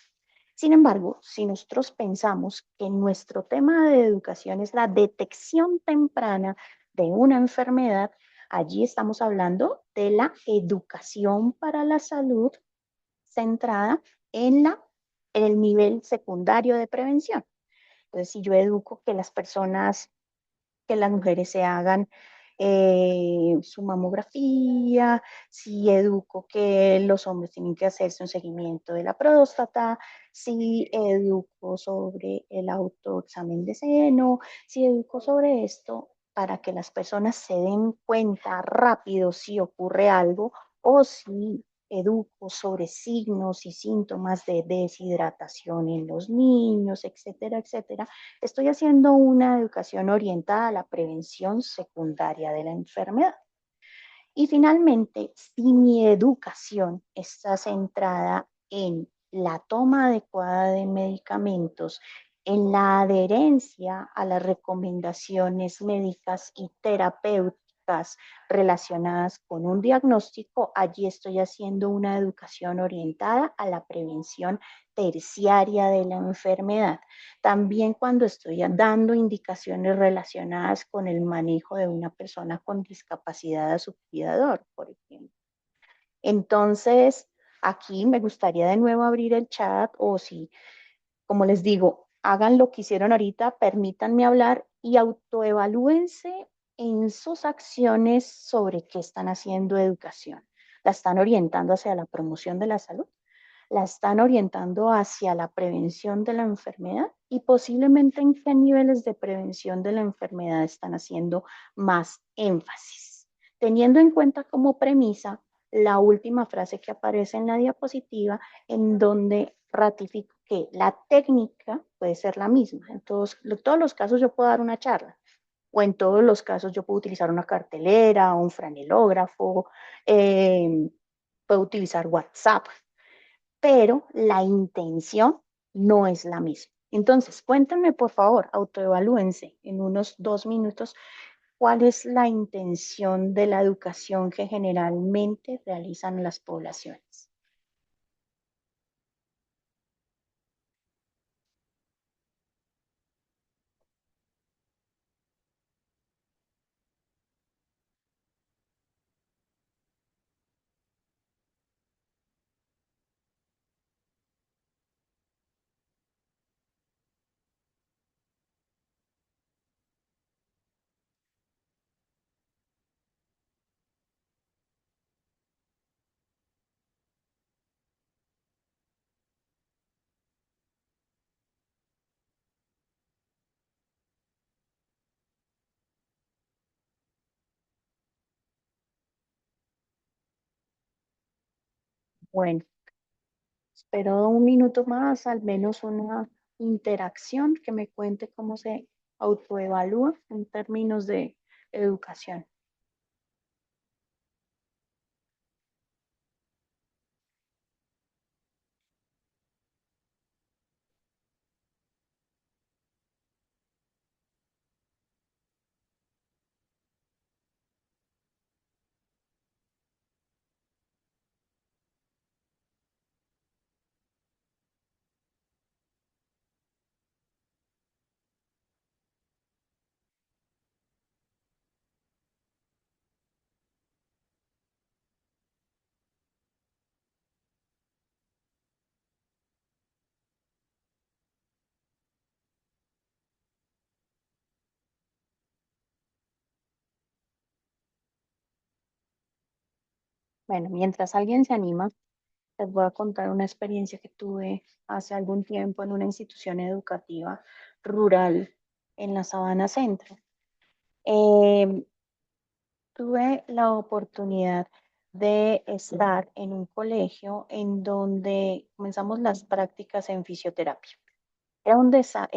Sin embargo, si nosotros pensamos que nuestro tema de educación es la detección temprana de una enfermedad, allí estamos hablando de la educación para la salud centrada en el nivel secundario de prevención. Entonces, si yo educo que las personas, que las mujeres se hagan su mamografía, si educo que los hombres tienen que hacerse un seguimiento de la próstata, si educo sobre el autoexamen de seno, si educo sobre esto para que las personas se den cuenta rápido si ocurre algo o si educo sobre signos y síntomas de deshidratación en los niños, etcétera, etcétera. Estoy haciendo una educación orientada a la prevención secundaria de la enfermedad. Y finalmente, si mi educación está centrada en la toma adecuada de medicamentos, en la adherencia a las recomendaciones médicas y terapéuticas relacionadas con un diagnóstico, allí estoy haciendo una educación orientada a la prevención terciaria de la enfermedad. También cuando estoy dando indicaciones relacionadas con el manejo de una persona con discapacidad a su cuidador, por ejemplo. Entonces, aquí me gustaría de nuevo abrir el chat o si, como les digo, hagan lo que hicieron ahorita, permítanme hablar y autoevalúense en sus acciones sobre qué están haciendo educación. ¿La están orientando hacia la promoción de la salud? ¿La están orientando hacia la prevención de la enfermedad? Y posiblemente en qué niveles de prevención de la enfermedad están haciendo más énfasis. Teniendo en cuenta como premisa la última frase que aparece en la diapositiva, en donde ratifico que la técnica puede ser la misma. En todos los casos yo puedo dar una charla, o en todos los casos yo puedo utilizar una cartelera, un franelógrafo, puedo utilizar WhatsApp, pero la intención no es la misma. Entonces, cuéntenme, por favor, autoevalúense en unos 2 minutos cuál es la intención de la educación que generalmente realizan las poblaciones. Bueno, espero 1 minuto más, al menos una interacción que me cuente cómo se autoevalúa en términos de educación. Bueno, mientras alguien se anima, les voy a contar una experiencia que tuve hace algún tiempo en una institución educativa rural en la Sabana Centro. Eh, Tuve la oportunidad de estar en un colegio en donde comenzamos las prácticas en fisioterapia.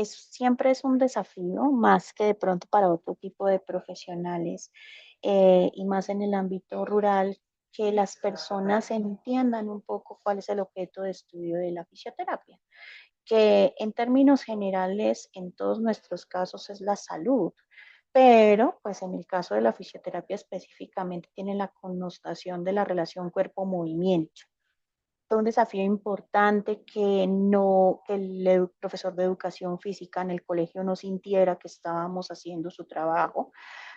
Siempre es un desafío, más que de pronto para otro tipo de profesionales, y más en el ámbito rural, que las personas entiendan un poco cuál es el objeto de estudio de la fisioterapia, que en términos generales, en todos nuestros casos es la salud, pero pues en el caso de la fisioterapia específicamente tiene la connotación de la relación cuerpo-movimiento. Fue un desafío importante que no, que el profesor de educación física en el colegio no sintiera que estábamos haciendo su trabajo.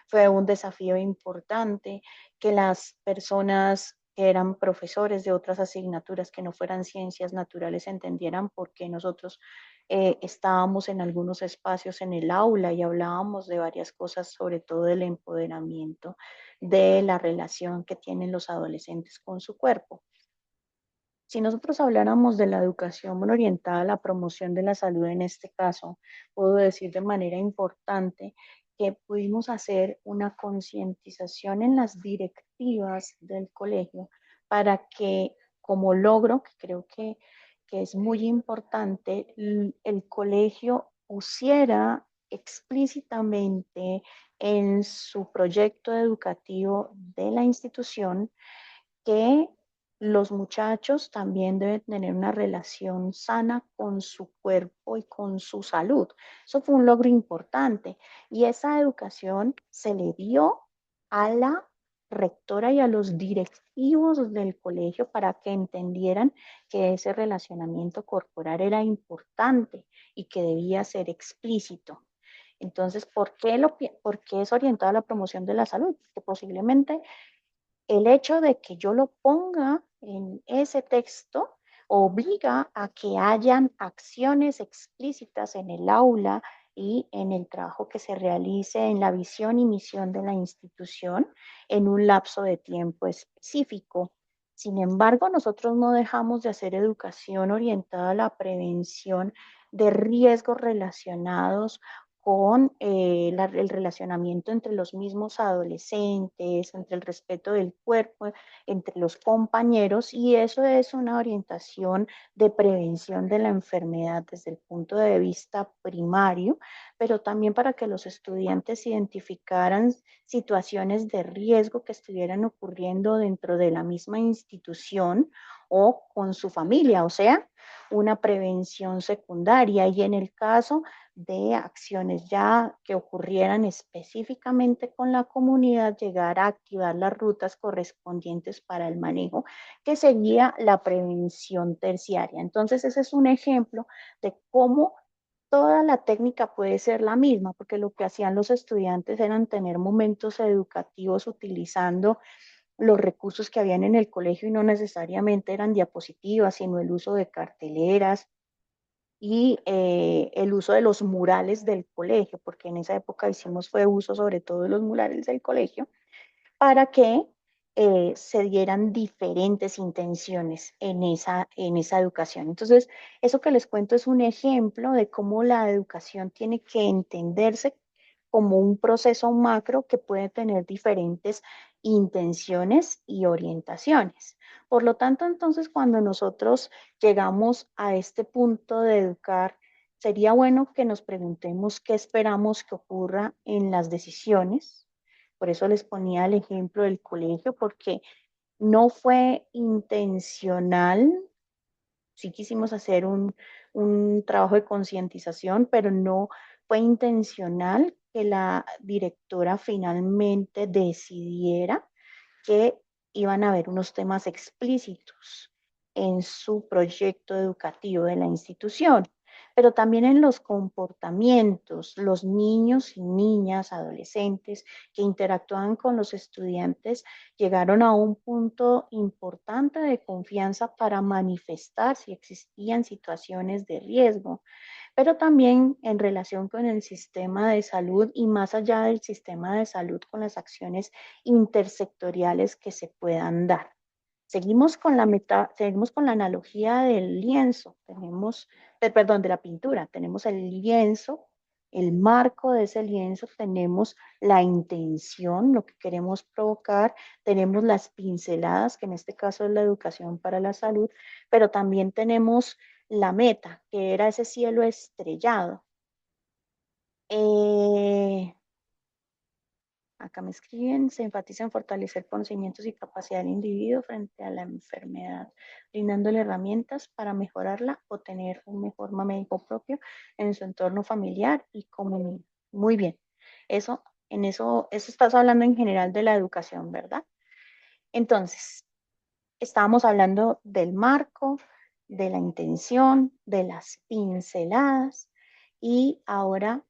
Fue un desafío importante que las personas que eran profesores de otras asignaturas que no fueran ciencias naturales entendieran por qué nosotros estábamos en algunos espacios en el aula y hablábamos de varias cosas, sobre todo del empoderamiento, de la relación que tienen los adolescentes con su cuerpo. Si nosotros habláramos de la educación orientada a la promoción de la salud en este caso, puedo decir de manera importante que pudimos hacer una concientización en las directivas del colegio para que como logro, que creo que es muy importante, el colegio pusiera explícitamente en su proyecto educativo de la institución que los muchachos también deben tener una relación sana con su cuerpo y con su salud. Eso fue un logro importante y esa educación se le dio a la rectora y a los directivos del colegio para que entendieran que ese relacionamiento corporal era importante y que debía ser explícito. Entonces, ¿por qué es orientado a la promoción de la salud? Porque posiblemente el hecho de que yo lo ponga en ese texto obliga a que hayan acciones explícitas en el aula y en el trabajo que se realice en la visión y misión de la institución en un lapso de tiempo específico. Sin embargo, nosotros no dejamos de hacer educación orientada a la prevención de riesgos relacionados con el relacionamiento entre los mismos adolescentes, entre el respeto del cuerpo, entre los compañeros, y eso es una orientación de prevención de la enfermedad desde el punto de vista primario, pero también para que los estudiantes identificaran situaciones de riesgo que estuvieran ocurriendo dentro de la misma institución o con su familia, o sea, una prevención secundaria. Y en el caso de acciones ya que ocurrieran específicamente con la comunidad, llegar a activar las rutas correspondientes para el manejo, que sería la prevención terciaria. Entonces, ese es un ejemplo de cómo toda la técnica puede ser la misma, porque lo que hacían los estudiantes eran tener momentos educativos utilizando los recursos que habían en el colegio y no necesariamente eran diapositivas, sino el uso de carteleras, y el uso de los murales del colegio, porque en esa época hicimos fue uso sobre todo de los murales del colegio, para que se dieran diferentes intenciones en esa educación. Entonces, eso que les cuento es un ejemplo de cómo la educación tiene que entenderse como un proceso macro que puede tener diferentes intenciones y orientaciones. Por lo tanto, entonces, cuando nosotros llegamos a este punto de educar, sería bueno que nos preguntemos qué esperamos que ocurra en las decisiones. Por eso les ponía el ejemplo del colegio, porque no fue intencional. Sí quisimos hacer un trabajo de concientización, pero no fue intencional que la directora finalmente decidiera que iban a haber unos temas explícitos en su proyecto educativo de la institución, pero también en los comportamientos, los niños y niñas, adolescentes que interactuaban con los estudiantes llegaron a un punto importante de confianza para manifestar si existían situaciones de riesgo, pero también en relación con el sistema de salud y más allá del sistema de salud con las acciones intersectoriales que se puedan dar. Seguimos con la analogía del lienzo, de la pintura, tenemos el lienzo, el marco de ese lienzo, tenemos la intención, lo que queremos provocar, tenemos las pinceladas, que en este caso es la educación para la salud, pero también tenemos la meta, que era ese cielo estrellado. Acá me escriben, se enfatiza en fortalecer conocimientos y capacidad del individuo frente a la enfermedad, brindándole herramientas para mejorarla o tener un mejor manejo propio en su entorno familiar y comunidad. Muy bien, eso estás hablando en general de la educación, ¿verdad? Entonces, estábamos hablando del marco, de la intención, de las pinceladas y ahora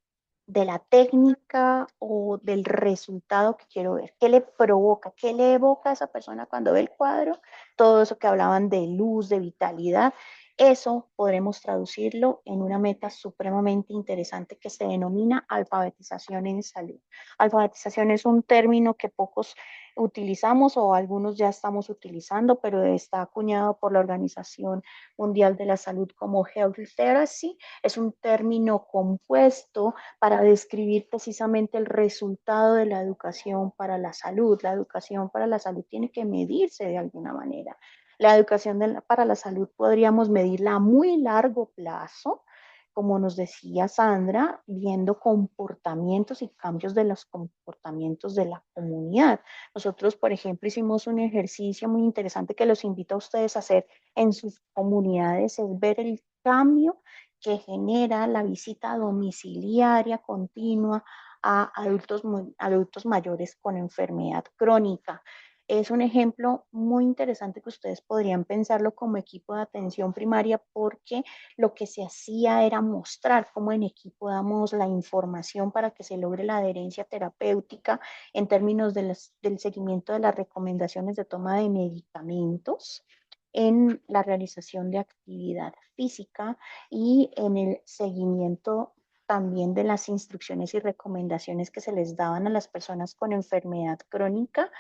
de la técnica o del resultado que quiero ver. ¿Qué le provoca? ¿Qué le evoca a esa persona cuando ve el cuadro? Todo eso que hablaban de luz, de vitalidad. Eso podremos traducirlo en una meta supremamente interesante que se denomina alfabetización en salud. Alfabetización es un término que pocos utilizamos o algunos ya estamos utilizando, pero está acuñado por la Organización Mundial de la Salud como Health Literacy. Es un término compuesto para describir precisamente el resultado de la educación para la salud. La educación para la salud tiene que medirse de alguna manera. La educación para la salud podríamos medirla a muy largo plazo, como nos decía Sandra, viendo comportamientos y cambios de los comportamientos de la comunidad. Nosotros, por ejemplo, hicimos un ejercicio muy interesante que los invito a ustedes a hacer en sus comunidades, es ver el cambio que genera la visita domiciliaria continua a adultos mayores con enfermedad crónica. Es un ejemplo muy interesante que ustedes podrían pensarlo como equipo de atención primaria porque lo que se hacía era mostrar cómo en equipo damos la información para que se logre la adherencia terapéutica en términos del seguimiento de las recomendaciones de toma de medicamentos, en la realización de actividad física y en el seguimiento también de las instrucciones y recomendaciones que se les daban a las personas con enfermedad crónica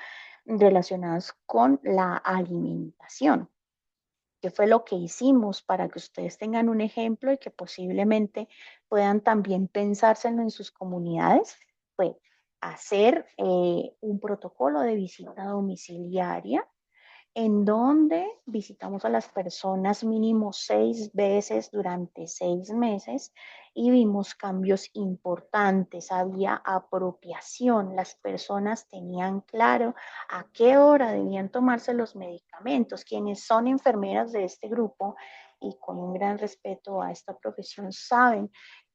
relacionadas con la alimentación. ¿Qué fue lo que hicimos para que ustedes tengan un ejemplo y que posiblemente puedan también pensárselo en sus comunidades? Fue hacer un protocolo de visita domiciliaria en donde visitamos a las personas mínimo 6 veces durante 6 meses y vimos cambios importantes. Había apropiación, las personas tenían claro a qué hora debían tomarse los medicamentos. Quienes son enfermeras de este grupo y con un gran respeto a esta profesión saben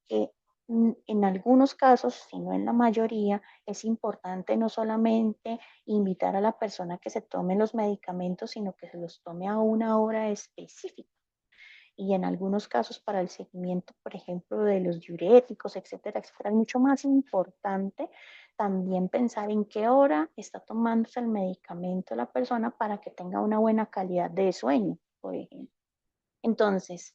que en algunos casos, si no en la mayoría, es importante no solamente invitar a la persona que se tome los medicamentos, sino que se los tome a una hora específica. Y en algunos casos para el seguimiento, por ejemplo, de los diuréticos, etcétera, etcétera, es mucho más importante también pensar en qué hora está tomándose el medicamento la persona para que tenga una buena calidad de sueño, por ejemplo. Entonces,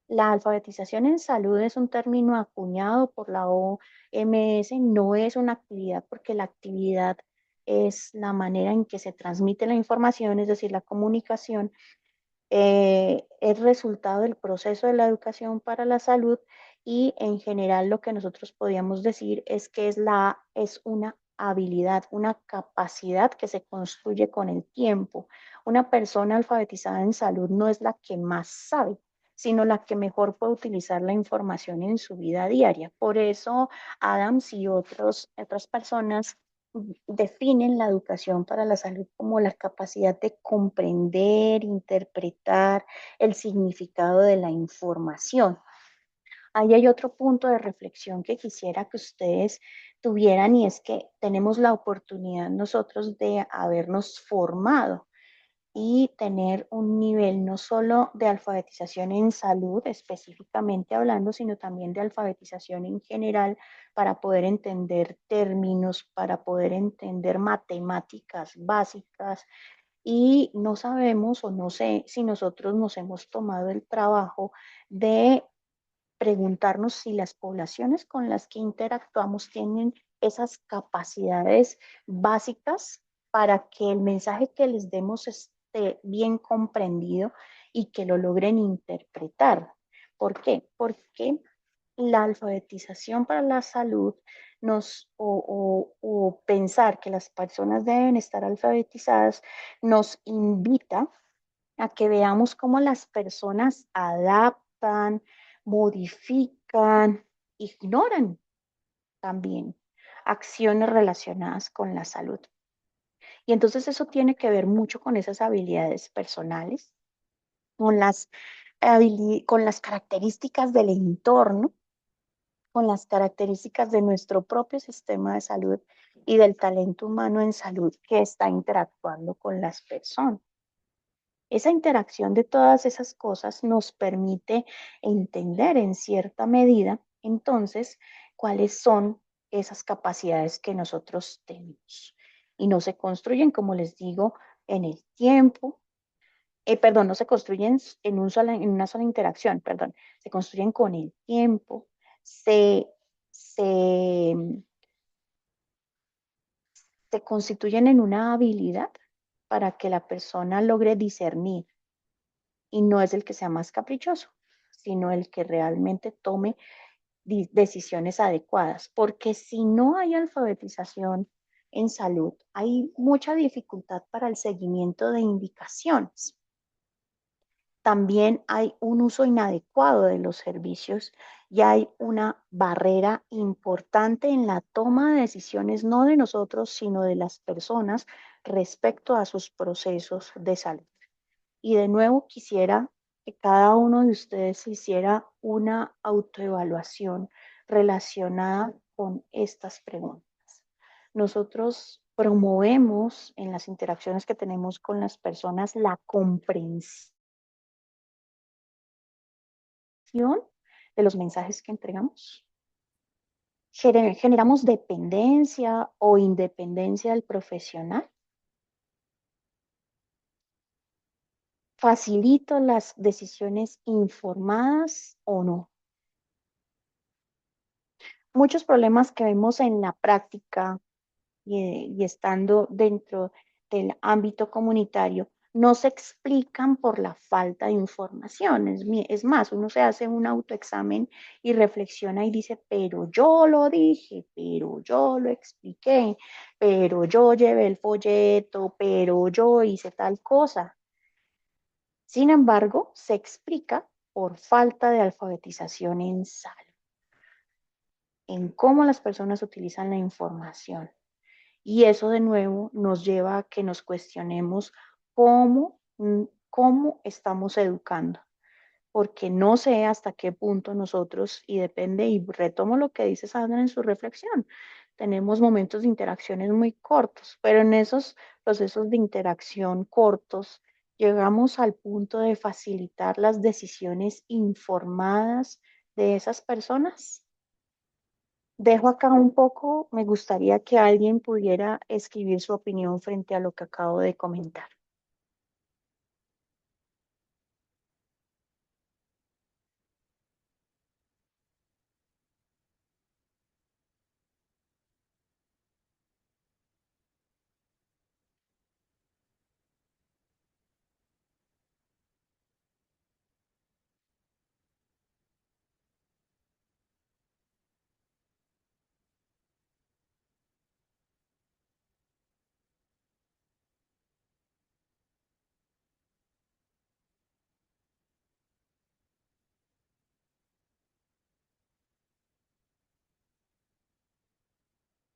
la alfabetización en salud es un término acuñado por la OMS, no es una actividad porque la actividad es la manera en que se transmite la información, es decir, la comunicación, es resultado del proceso de la educación para la salud y en general lo que nosotros podríamos decir es que es una habilidad, una capacidad que se construye con el tiempo. Una persona alfabetizada en salud no es la que más sabe, sino la que mejor puede utilizar la información en su vida diaria. Por eso Adams y otras personas definen la educación para la salud como la capacidad de comprender, interpretar el significado de la información. Ahí hay otro punto de reflexión que quisiera que ustedes tuvieran y es que tenemos la oportunidad nosotros de habernos formado y tener un nivel no solo de alfabetización en salud, específicamente hablando, sino también de alfabetización en general para poder entender términos, para poder entender matemáticas básicas. Y no sabemos o no sé si nosotros nos hemos tomado el trabajo de preguntarnos si las poblaciones con las que interactuamos tienen esas capacidades básicas para que el mensaje que les demos esté bien comprendido y que lo logren interpretar. ¿Por qué? Porque la alfabetización para la salud o pensar que las personas deben estar alfabetizadas nos invita a que veamos cómo las personas adaptan, modifican, ignoran también acciones relacionadas con la salud. Y entonces eso tiene que ver mucho con esas habilidades personales, con con las características del entorno, con las características de nuestro propio sistema de salud y del talento humano en salud que está interactuando con las personas. Esa interacción de todas esas cosas nos permite entender en cierta medida, entonces, cuáles son esas capacidades que nosotros tenemos. Y no se construyen, como les digo, en el tiempo, perdón, no se construyen en una sola interacción, perdón, se construyen con el tiempo, se, se, se constituyen en una habilidad para que la persona logre discernir y no es el que sea más caprichoso, sino el que realmente tome decisiones adecuadas, porque si no hay alfabetización en salud, hay mucha dificultad para el seguimiento de indicaciones. También hay un uso inadecuado de los servicios y hay una barrera importante en la toma de decisiones, no de nosotros, sino de las personas respecto a sus procesos de salud. Y de nuevo quisiera que cada uno de ustedes hiciera una autoevaluación relacionada con estas preguntas. Nosotros promovemos en las interacciones que tenemos con las personas la comprensión de los mensajes que entregamos. Generamos dependencia o independencia del profesional. ¿Facilito las decisiones informadas o no? Muchos problemas que vemos en la práctica y estando dentro del ámbito comunitario no se explican por la falta de información. Es más, uno se hace un autoexamen y reflexiona y dice, pero yo lo dije, pero yo lo expliqué, pero yo llevé el folleto, pero yo hice tal cosa. Sin embargo, se explica por falta de alfabetización en salud, en cómo las personas utilizan la información. Y eso de nuevo nos lleva a que nos cuestionemos cómo estamos educando, porque no sé hasta qué punto nosotros, y depende, y retomo lo que dice Sandra en su reflexión, tenemos momentos de interacciones muy cortos, pero en esos procesos de interacción cortos llegamos al punto de facilitar las decisiones informadas de esas personas. Dejo acá un poco, me gustaría que alguien pudiera escribir su opinión frente a lo que acabo de comentar.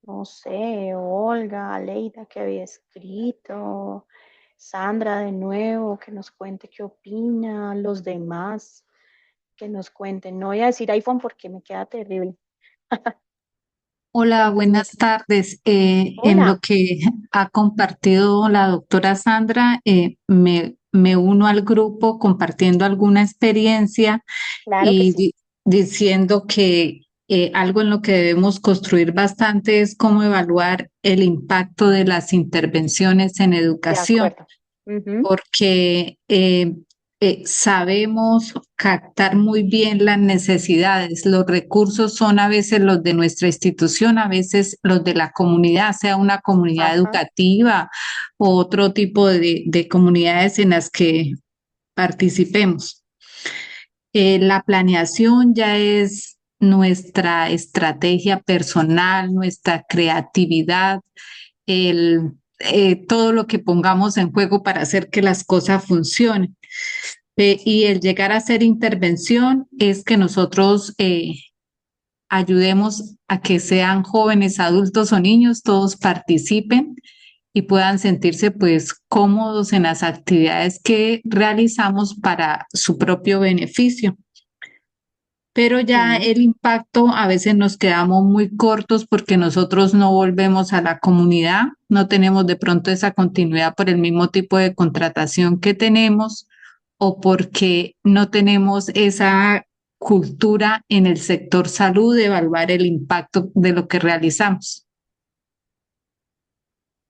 No sé, Olga, Aleida que había escrito, Sandra de nuevo, que nos cuente qué opina, los demás que nos cuenten. No voy a decir iPhone porque me queda terrible. Hola, buenas Permíteme. tardes. En lo Hola, que ha compartido la doctora Sandra, me uno al grupo compartiendo alguna experiencia claro que y sí, diciendo que algo en lo que debemos construir bastante es cómo evaluar el impacto de las intervenciones en de educación, acuerdo. Ujú. porque sabemos captar muy bien las necesidades. Los recursos son a veces los de nuestra institución, a veces los de la comunidad, sea una comunidad Ajá. educativa o otro tipo de comunidades en las que participemos. La planeación ya es nuestra estrategia personal, nuestra creatividad, todo lo que pongamos en juego para hacer que las cosas funcionen. Y el llegar a hacer intervención es que nosotros ayudemos a que sean jóvenes, adultos o niños, todos participen y puedan sentirse pues cómodos en las actividades que realizamos para su propio beneficio. Pero ya Sí. el impacto a veces nos quedamos muy cortos porque nosotros no volvemos a la comunidad, no tenemos de pronto esa continuidad por el mismo tipo de contratación que tenemos o porque no tenemos esa cultura en el sector salud de evaluar el impacto de lo que realizamos.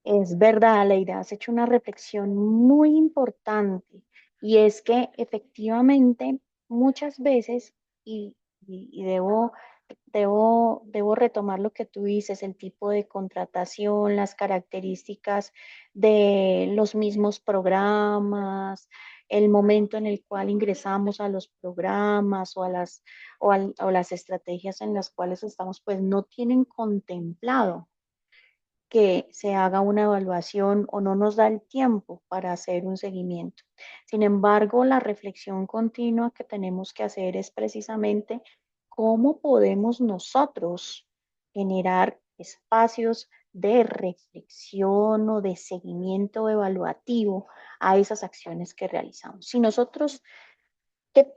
Es verdad, Leida, has hecho una reflexión muy importante y es que efectivamente muchas veces, y debo retomar lo que tú dices, el tipo de contratación, las características de los mismos programas, el momento en el cual ingresamos a los programas o las estrategias en las cuales estamos, pues no tienen contemplado que se haga una evaluación o no nos da el tiempo para hacer un seguimiento. Sin embargo, la reflexión continua que tenemos que hacer es precisamente cómo podemos nosotros generar espacios de reflexión o de seguimiento evaluativo a esas acciones que realizamos. Si nosotros,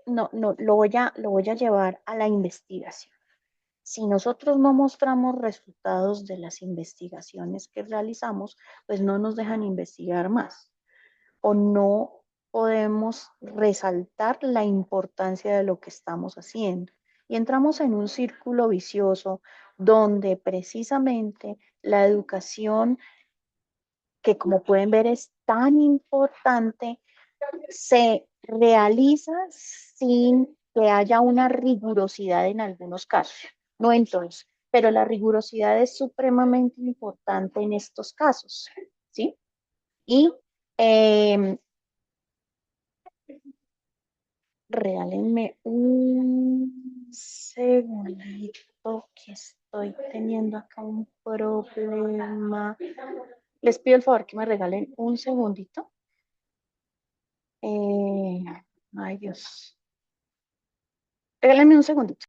no, lo voy a llevar a la investigación. Si nosotros no mostramos resultados de las investigaciones que realizamos, pues no nos dejan investigar más o no podemos resaltar la importancia de lo que estamos haciendo. Y entramos en un círculo vicioso donde precisamente la educación, que como pueden ver es tan importante, se realiza sin que haya una rigurosidad en algunos casos, no en todos, pero la rigurosidad es supremamente importante en estos casos, ¿sí? Y eh, regálenme un segundito que estoy teniendo acá un problema. Les pido el favor que me regalen un segundito. Eh, ay, Dios. Regálenme un segundito.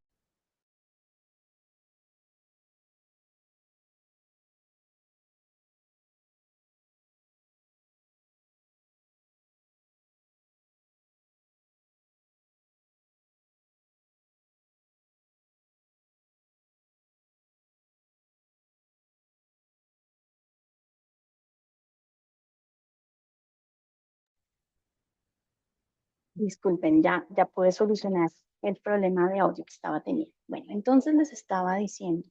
Disculpen, ya pude solucionar el problema de audio que estaba teniendo. Bueno, entonces les estaba diciendo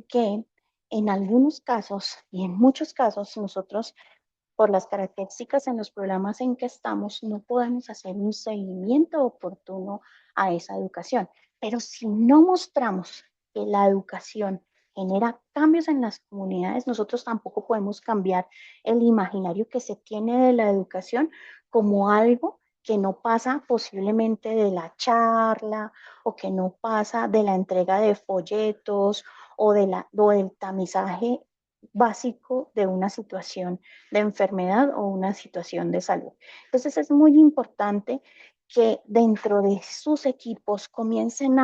que en algunos casos y en muchos casos nosotros, por las características en los programas en que estamos, no podemos hacer un seguimiento oportuno a esa educación. Pero si no mostramos que la educación genera cambios en las comunidades, nosotros tampoco podemos cambiar el imaginario que se tiene de la educación como algo que no pasa posiblemente de la charla o que no pasa de la entrega de folletos o del tamizaje básico de una situación de enfermedad o una situación de salud. Entonces es muy importante que dentro de sus equipos comiencen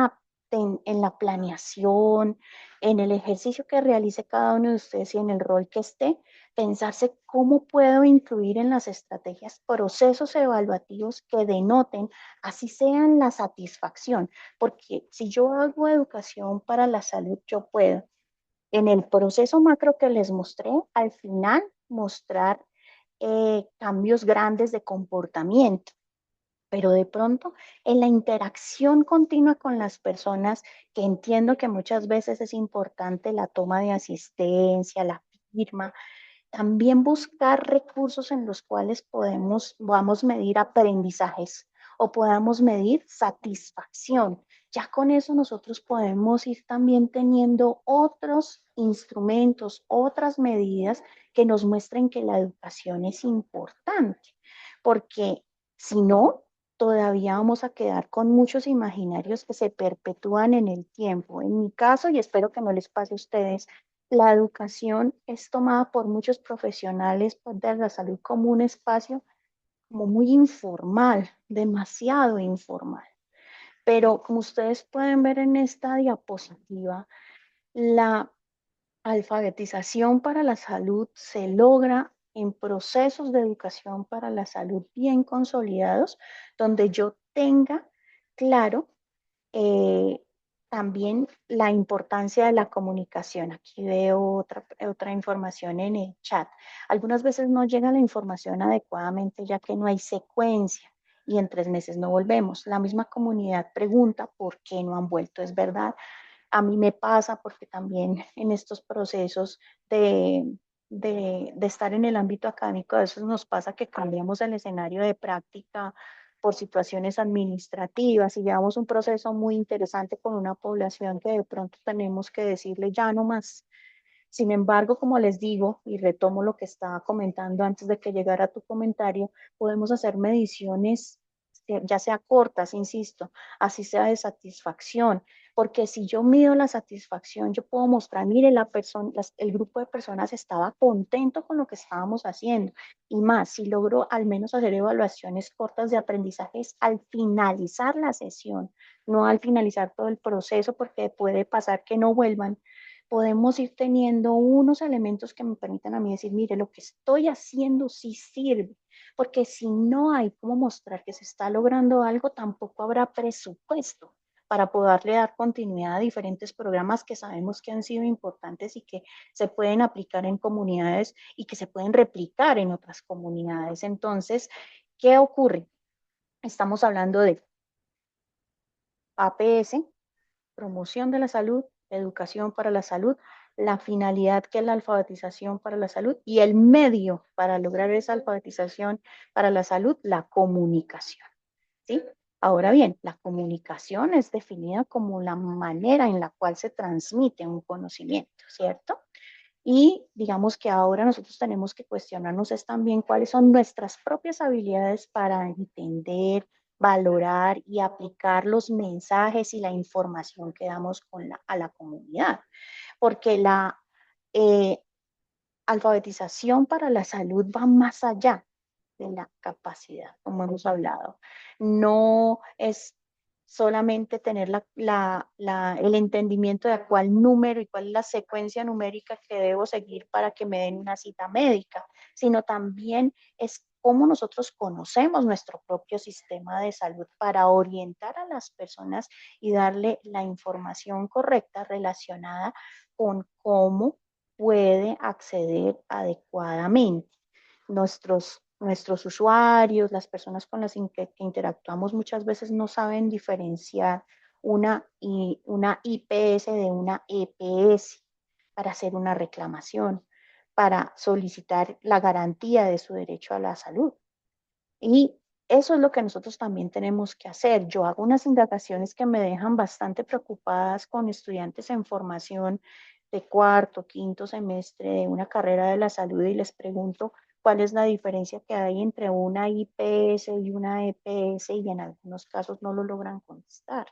en la planeación, en el ejercicio que realice cada uno de ustedes y en el rol que esté, pensarse cómo puedo incluir en las estrategias procesos evaluativos que denoten, así sean la satisfacción, porque si yo hago educación para la salud, yo puedo en el proceso macro que les mostré, al final mostrar cambios grandes de comportamiento, pero de pronto en la interacción continua con las personas, que entiendo que muchas veces es importante la toma de asistencia, la firma, también buscar recursos en los cuales vamos a medir aprendizajes, o podamos medir satisfacción. Ya con eso nosotros podemos ir también teniendo otros instrumentos, otras medidas que nos muestren que la educación es importante, porque si no, todavía vamos a quedar con muchos imaginarios que se perpetúan en el tiempo. En mi caso, y espero que no les pase a ustedes, la educación es tomada por muchos profesionales de la salud como un espacio como muy informal, demasiado informal. Pero como ustedes pueden ver en esta diapositiva, la alfabetización para la salud se logra en procesos de educación para la salud bien consolidados, donde yo tenga claro eh, también la importancia de la comunicación. Aquí veo otra información en el chat. Algunas veces no llega la información adecuadamente ya que no hay secuencia y en 3 meses no volvemos. La misma comunidad pregunta por qué no han vuelto. Es verdad, a mí me pasa porque también en estos procesos de estar en el ámbito académico, a veces nos pasa que cambiamos el escenario de práctica por situaciones administrativas y llevamos un proceso muy interesante con una población que de pronto tenemos que decirle ya no más. Sin embargo, como les digo, y retomo lo que estaba comentando antes de que llegara tu comentario, podemos hacer mediciones, ya sea cortas, insisto, así sea de satisfacción, porque si yo mido la satisfacción, yo puedo mostrar, mire, el grupo de personas estaba contento con lo que estábamos haciendo, y más, si logro al menos hacer evaluaciones cortas de aprendizajes al finalizar la sesión, no al finalizar todo el proceso, porque puede pasar que no vuelvan, podemos ir teniendo unos elementos que me permitan a mí decir, mire, lo que estoy haciendo sí sirve, porque si no hay cómo mostrar que se está logrando algo, tampoco habrá presupuesto para poderle dar continuidad a diferentes programas que sabemos que han sido importantes y que se pueden aplicar en comunidades y que se pueden replicar en otras comunidades. Entonces, ¿qué ocurre? Estamos hablando de APS, promoción de la salud, educación para la salud, la finalidad que es la alfabetización para la salud y el medio para lograr esa alfabetización para la salud, la comunicación. ¿Sí? Ahora bien, la comunicación es definida como la manera en la cual se transmite un conocimiento, ¿cierto? Y digamos que ahora nosotros tenemos que cuestionarnos es también cuáles son nuestras propias habilidades para entender, valorar y aplicar los mensajes y la información que damos a la comunidad. Porque la eh, alfabetización para la salud va más allá de la capacidad, como hemos hablado. No es solamente tener el entendimiento de cuál número y cuál es la secuencia numérica que debo seguir para que me den una cita médica, sino también es cómo nosotros conocemos nuestro propio sistema de salud para orientar a las personas y darle la información correcta relacionada con cómo puede acceder adecuadamente. Nuestros usuarios, las personas con las que interactuamos muchas veces no saben diferenciar una IPS de una EPS para hacer una reclamación, para solicitar la garantía de su derecho a la salud. Y eso es lo que nosotros también tenemos que hacer. Yo hago unas indagaciones que me dejan bastante preocupadas con estudiantes en formación de cuarto, quinto semestre de una carrera de la salud y les pregunto cuál es la diferencia que hay entre una IPS y una EPS y en algunos casos no lo logran contestar.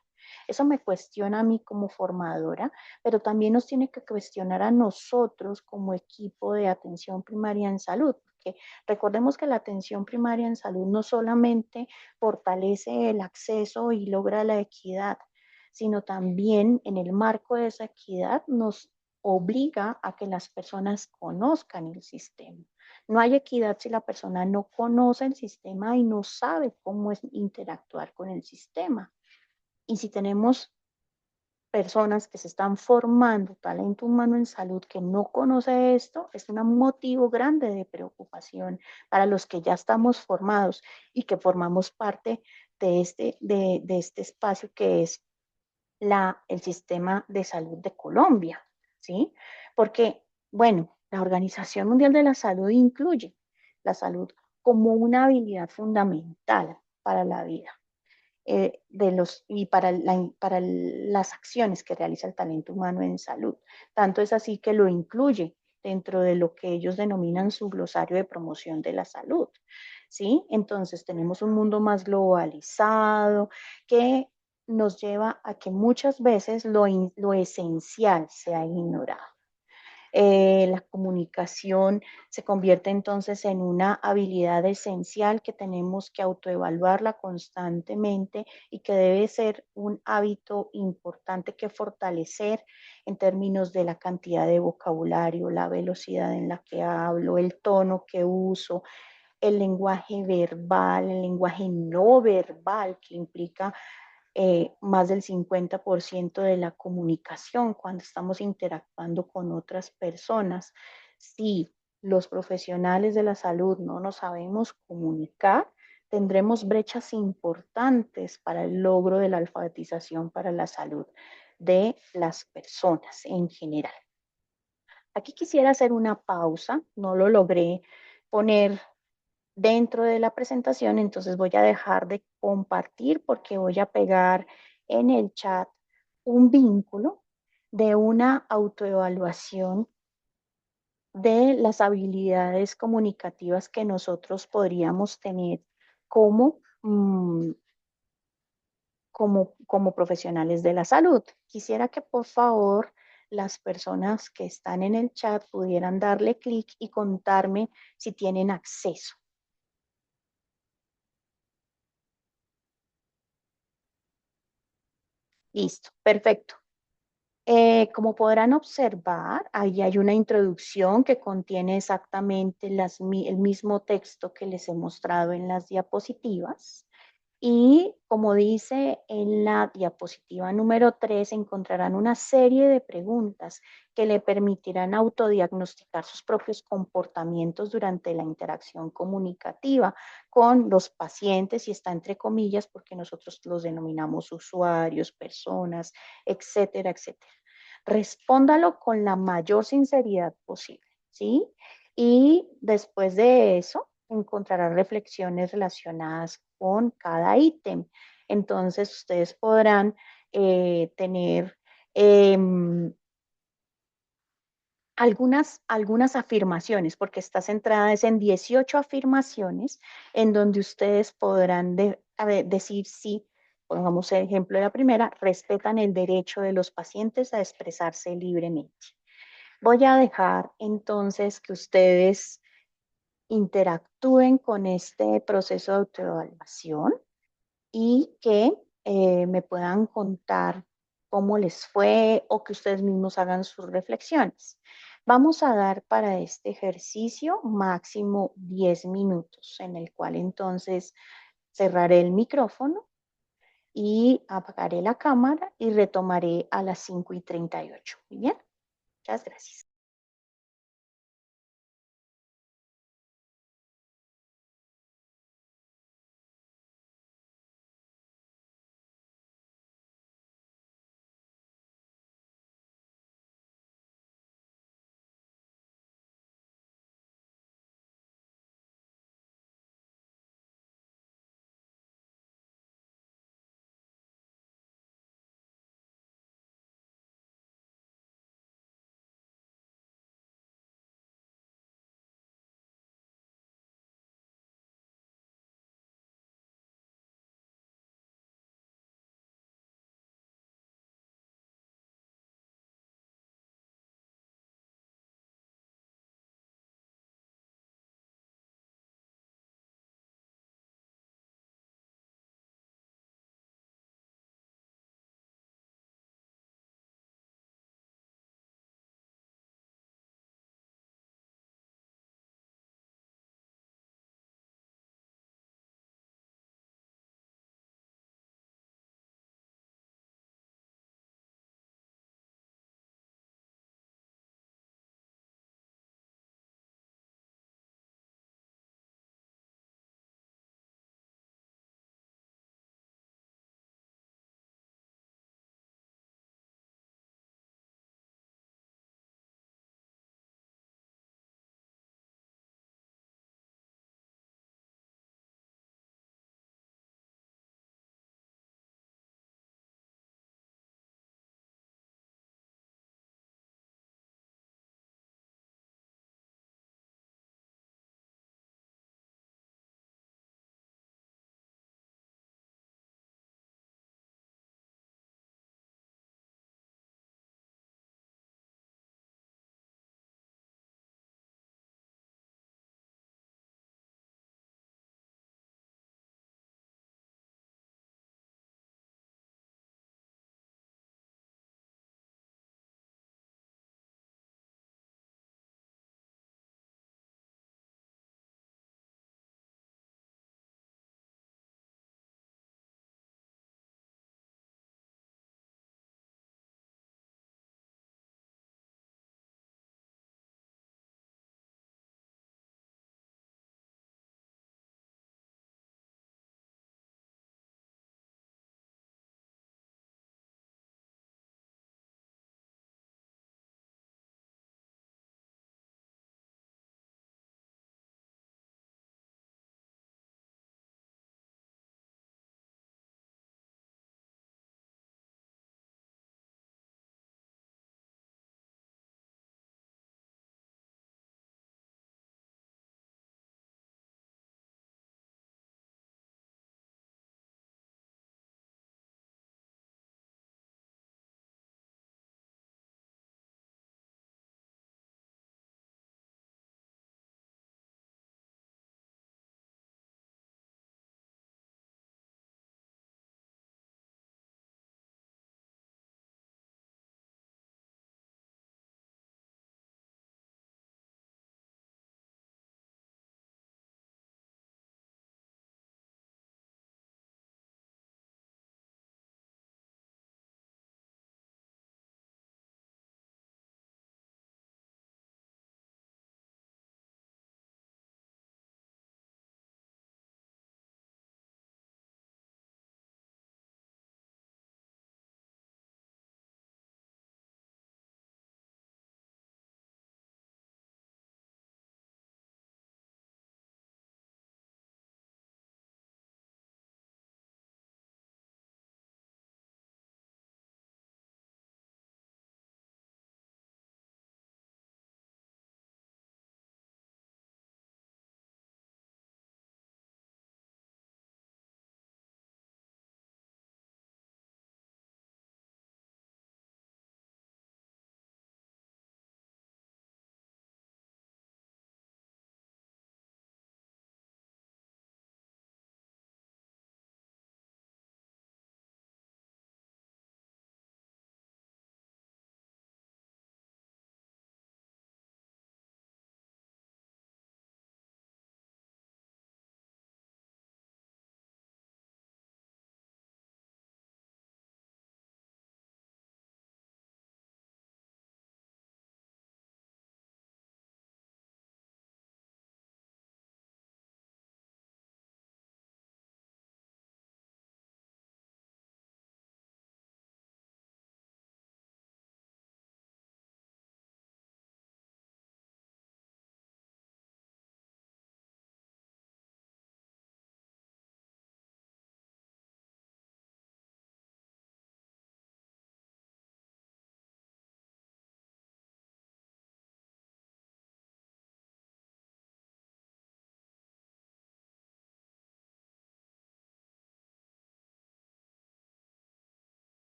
Eso me cuestiona a mí como formadora, pero también nos tiene que cuestionar a nosotros como equipo de atención primaria en salud, porque recordemos que la atención primaria en salud no solamente fortalece el acceso y logra la equidad, sino también en el marco de esa equidad nos obliga a que las personas conozcan el sistema. No hay equidad si la persona no conoce el sistema y no sabe cómo es interactuar con el sistema. Y si tenemos personas que se están formando talento humano en salud que no conoce esto, es un motivo grande de preocupación para los que ya estamos formados y que formamos parte de este espacio que es el sistema de salud de Colombia, ¿sí? Porque, bueno, la Organización Mundial de la Salud incluye la salud como una habilidad fundamental para la vida. y para las acciones que realiza el talento humano en salud. Tanto es así que lo incluye dentro de lo que ellos denominan su glosario de promoción de la salud. ¿Sí? Entonces tenemos un mundo más globalizado que nos lleva a que muchas veces lo esencial se ha ignorado. La comunicación se convierte entonces en una habilidad esencial que tenemos que autoevaluarla constantemente y que debe ser un hábito importante que fortalecer en términos de la cantidad de vocabulario, la velocidad en la que hablo, el tono que uso, el lenguaje verbal, el lenguaje no verbal que implica más del 50% de la comunicación cuando estamos interactuando con otras personas. Si los profesionales de la salud no nos sabemos comunicar, tendremos brechas importantes para el logro de la alfabetización para la salud de las personas en general. Aquí quisiera hacer una pausa, no lo logré poner dentro de la presentación, entonces voy a dejar de compartir porque voy a pegar en el chat un vínculo de una autoevaluación de las habilidades comunicativas que nosotros podríamos tener como, como profesionales de la salud. Quisiera que por favor las personas que están en el chat pudieran darle clic y contarme si tienen acceso. Listo, perfecto. Como podrán observar, ahí hay una introducción que contiene exactamente el mismo texto que les he mostrado en las diapositivas. Y como dice en la diapositiva número 3, encontrarán una serie de preguntas que le permitirán autodiagnosticar sus propios comportamientos durante la interacción comunicativa con los pacientes, y está entre comillas porque nosotros los denominamos usuarios, personas, etcétera, etcétera. Respóndalo con la mayor sinceridad posible, ¿sí? Y después de eso, encontrarán reflexiones relacionadas con cada ítem. Entonces, ustedes podrán tener eh, algunas afirmaciones, porque está centrada en 18 afirmaciones en donde ustedes podrán decir si, pongamos el ejemplo de la primera, respetan el derecho de los pacientes a expresarse libremente. Voy a dejar entonces que ustedes interactúen con este proceso de autoevaluación y que me puedan contar cómo les fue o que ustedes mismos hagan sus reflexiones. Vamos a dar para este ejercicio máximo 10 minutos, en el cual entonces cerraré el micrófono y apagaré la cámara y retomaré a las 5:38. Muy bien, muchas gracias.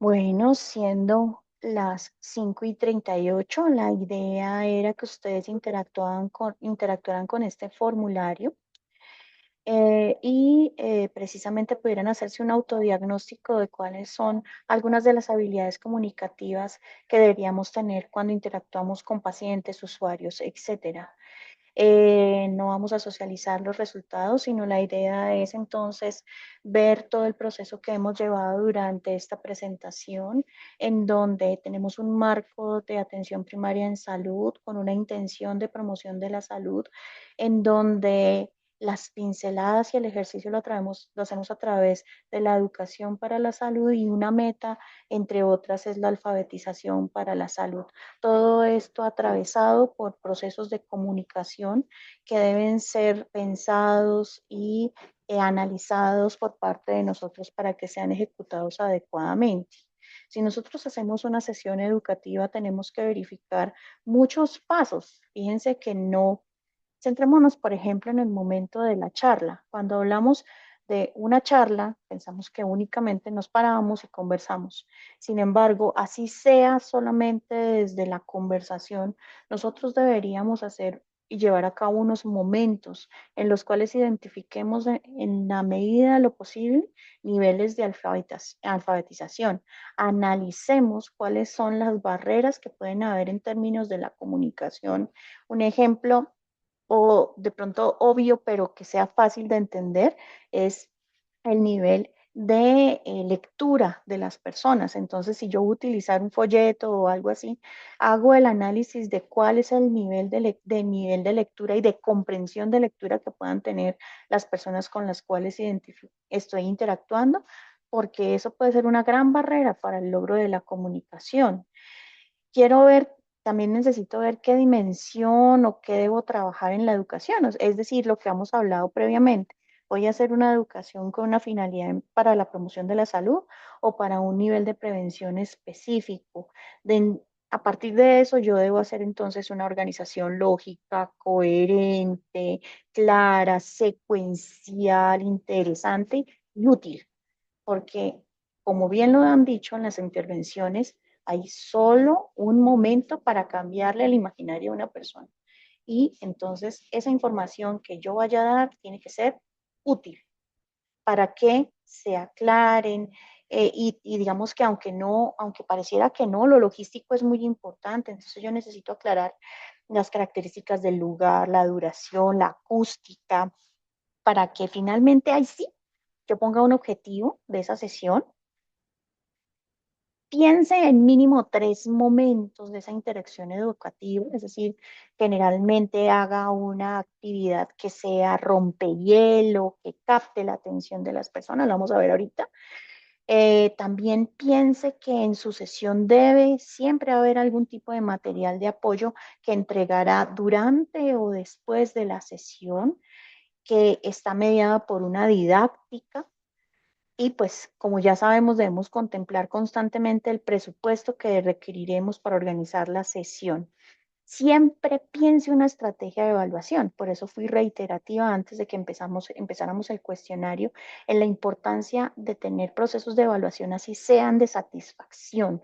Bueno, siendo las 5:38, la idea era que ustedes interactuaran con este formulario y precisamente pudieran hacerse un autodiagnóstico de cuáles son algunas de las habilidades comunicativas que deberíamos tener cuando interactuamos con pacientes, usuarios, etcétera. No vamos a socializar los resultados, sino la idea es entonces ver todo el proceso que hemos llevado durante esta presentación, en donde tenemos un marco de atención primaria en salud con una intención de promoción de la salud, en donde las pinceladas y el ejercicio lo hacemos a través de la educación para la salud y una meta, entre otras, es la alfabetización para la salud. Todo esto atravesado por procesos de comunicación que deben ser pensados y analizados por parte de nosotros para que sean ejecutados adecuadamente. Si nosotros hacemos una sesión educativa, tenemos que verificar muchos pasos. Fíjense que no. Centrémonos, por ejemplo, en el momento de la charla. Cuando hablamos de una charla, pensamos que únicamente nos paramos y conversamos. Sin embargo, así sea solamente desde la conversación, nosotros deberíamos hacer y llevar a cabo unos momentos en los cuales identifiquemos en la medida de lo posible niveles de alfabetización. Analicemos cuáles son las barreras que pueden haber en términos de la comunicación. Un ejemplo o de pronto obvio, pero que sea fácil de entender, es el nivel de lectura de las personas. Entonces, si yo voy a utilizar un folleto o algo así, hago el análisis de cuál es el nivel de lectura y de comprensión de lectura que puedan tener las personas con las cuales estoy interactuando, porque eso puede ser una gran barrera para el logro de la comunicación. Quiero ver, también necesito ver qué dimensión o qué debo trabajar en la educación, es decir, lo que hemos hablado previamente. ¿Voy a hacer una educación con una finalidad para la promoción de la salud o para un nivel de prevención específico? A partir de eso, yo debo hacer entonces una organización lógica, coherente, clara, secuencial, interesante y útil, porque como bien lo han dicho en las intervenciones, hay solo un momento para cambiarle el imaginario a una persona. Y entonces esa información que yo vaya a dar tiene que ser útil para que se aclaren y digamos que aunque pareciera que no, lo logístico es muy importante. Entonces yo necesito aclarar las características del lugar, la duración, la acústica, para que finalmente ahí sí yo ponga un objetivo de esa sesión. Piense en mínimo 3 momentos de esa interacción educativa, es decir, generalmente haga una actividad que sea rompehielo, que capte la atención de las personas, lo vamos a ver ahorita. También piense que en su sesión debe siempre haber algún tipo de material de apoyo que entregará durante o después de la sesión, que está mediada por una didáctica y pues, como ya sabemos, debemos contemplar constantemente el presupuesto que requeriremos para organizar la sesión. Siempre piense una estrategia de evaluación. Por eso fui reiterativa antes de que empezáramos el cuestionario en la importancia de tener procesos de evaluación así sean de satisfacción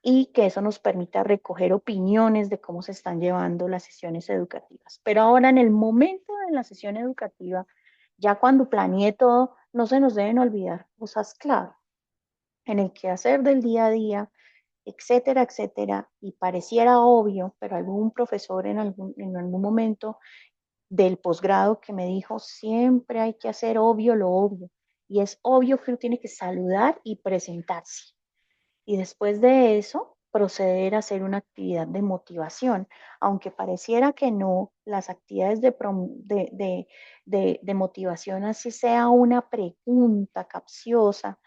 y que eso nos permita recoger opiniones de cómo se están llevando las sesiones educativas. Pero ahora en el momento de la sesión educativa, ya cuando planeé todo, no se nos deben olvidar cosas clave en el quehacer del día a día, etcétera, etcétera, y pareciera obvio, pero algún profesor en algún momento del posgrado que me dijo, siempre hay que hacer obvio lo obvio, y es obvio que uno tiene que saludar y presentarse y después de eso proceder a hacer una actividad de motivación. Aunque pareciera que no, las actividades de motivación, así sea una pregunta capciosa,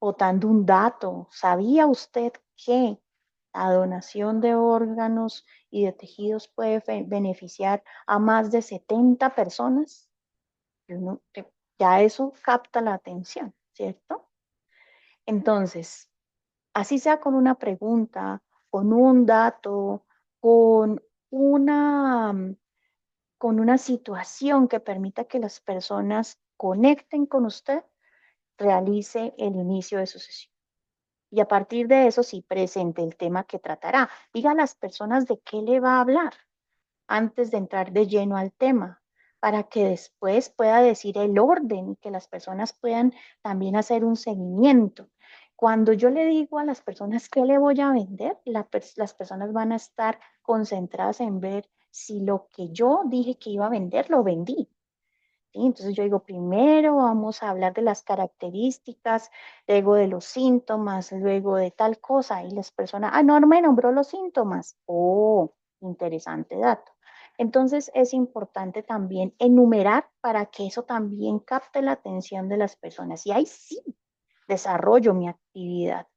botando un dato. ¿Sabía usted que la donación de órganos y de tejidos puede beneficiar a más de 70 personas? Ya eso capta la atención, ¿cierto? Entonces, así sea con una pregunta, con un dato, con una, con una situación que permita que las personas conecten con usted, realice el inicio de su sesión. Y a partir de eso sí presente el tema que tratará. Diga a las personas de qué le va a hablar antes de entrar de lleno al tema, para que después pueda decir el orden y que las personas puedan también hacer un seguimiento. Cuando yo le digo a las personas qué le voy a vender, las personas van a estar concentradas en ver si lo que yo dije que iba a vender, lo vendí. ¿Sí? Entonces yo digo, primero vamos a hablar de las características, luego de los síntomas, luego de tal cosa, y las personas, ah, no me nombró los síntomas. Oh, interesante dato. Entonces es importante también enumerar para que eso también capte la atención de las personas. Y ahí sí desarrollo mi actividad.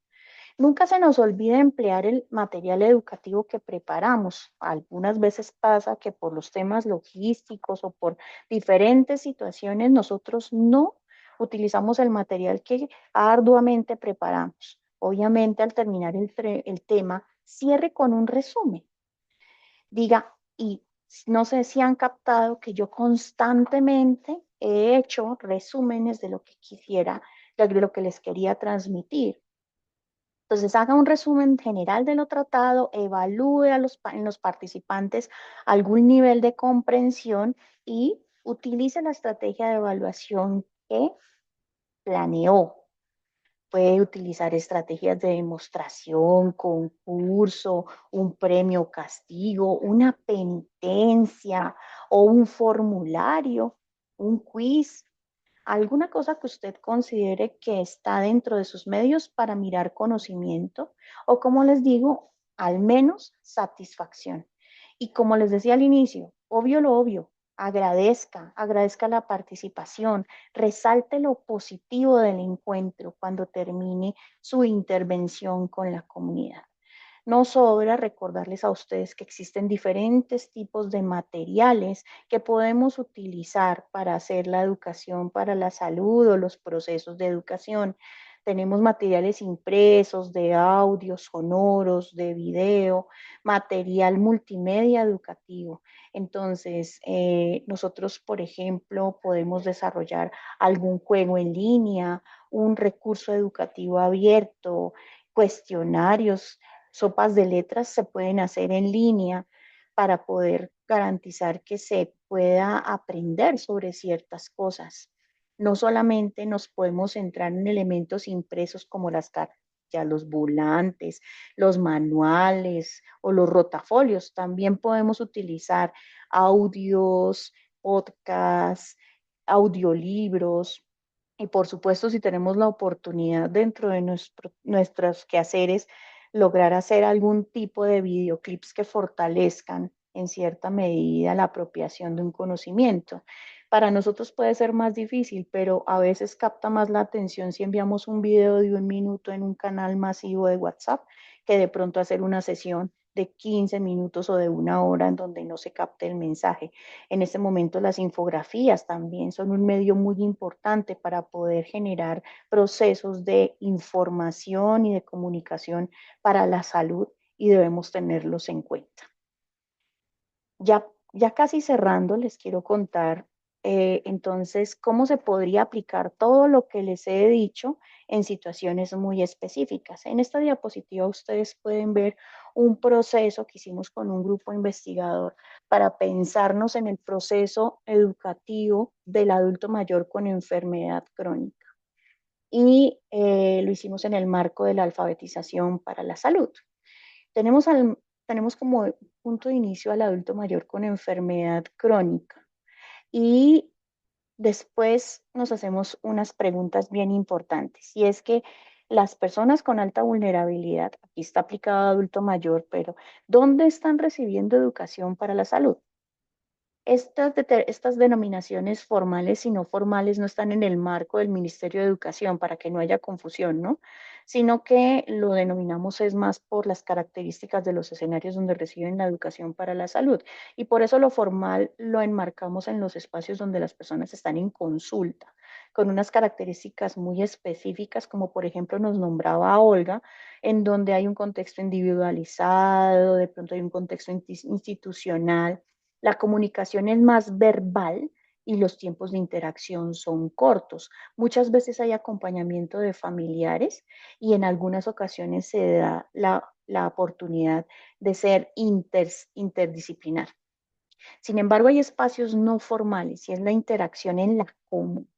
Nunca se nos olvide emplear el material educativo que preparamos. Algunas veces pasa que por los temas logísticos o por diferentes situaciones nosotros no utilizamos el material que arduamente preparamos. Obviamente al terminar el tema, cierre con un resumen. Diga, y no sé si han captado que yo constantemente he hecho resúmenes de lo que quisiera, de lo que les quería transmitir. Entonces, haga un resumen general de lo tratado, evalúe en los participantes algún nivel de comprensión y utilice la estrategia de evaluación que planeó. Puede utilizar estrategias de demostración, concurso, un premio castigo, una penitencia o un formulario, un quiz, alguna cosa que usted considere que está dentro de sus medios para mirar conocimiento o, como les digo, al menos satisfacción. Y como les decía al inicio, obvio lo obvio, agradezca la participación, resalte lo positivo del encuentro cuando termine su intervención con la comunidad. No sobra recordarles a ustedes que existen diferentes tipos de materiales que podemos utilizar para hacer la educación para la salud o los procesos de educación. Tenemos materiales impresos de audio, sonoros, de video, material multimedia educativo. Entonces, nosotros, por ejemplo, podemos desarrollar algún juego en línea, un recurso educativo abierto, cuestionarios, sopas de letras se pueden hacer en línea para poder garantizar que se pueda aprender sobre ciertas cosas. No solamente nos podemos centrar en elementos impresos como las cartas, ya los volantes, los manuales o los rotafolios. También podemos utilizar audios, podcasts, audiolibros. Y por supuesto, si tenemos la oportunidad dentro de nuestros quehaceres, lograr hacer algún tipo de videoclips que fortalezcan en cierta medida la apropiación de un conocimiento. Para nosotros puede ser más difícil, pero a veces capta más la atención si enviamos un video de 1 minuto en un canal masivo de WhatsApp que de pronto hacer una sesión de 15 minutos o de 1 hora en donde no se capte el mensaje. En este momento las infografías también son un medio muy importante para poder generar procesos de información y de comunicación para la salud y debemos tenerlos en cuenta. Ya casi cerrando, les quiero contar entonces cómo se podría aplicar todo lo que les he dicho en situaciones muy específicas. En esta diapositiva ustedes pueden ver un proceso que hicimos con un grupo investigador para pensarnos en el proceso educativo del adulto mayor con enfermedad crónica. Y lo hicimos en el marco de la alfabetización para la salud. Tenemos, tenemos como punto de inicio al adulto mayor con enfermedad crónica y después nos hacemos unas preguntas bien importantes. Y es que las personas con alta vulnerabilidad, aquí está aplicado a adulto mayor, pero ¿dónde están recibiendo educación para la salud? Estas denominaciones formales y no formales no están en el marco del Ministerio de Educación para que no haya confusión, ¿no? Sino que lo denominamos es más por las características de los escenarios donde reciben la educación para la salud. Y por eso lo formal lo enmarcamos en los espacios donde las personas están en consulta, con unas características muy específicas, como por ejemplo nos nombraba Olga, en donde hay un contexto individualizado, de pronto hay un contexto institucional, la comunicación es más verbal y los tiempos de interacción son cortos. Muchas veces hay acompañamiento de familiares y en algunas ocasiones se da la oportunidad de ser interdisciplinar. Sin embargo, hay espacios no formales y es la interacción en la común.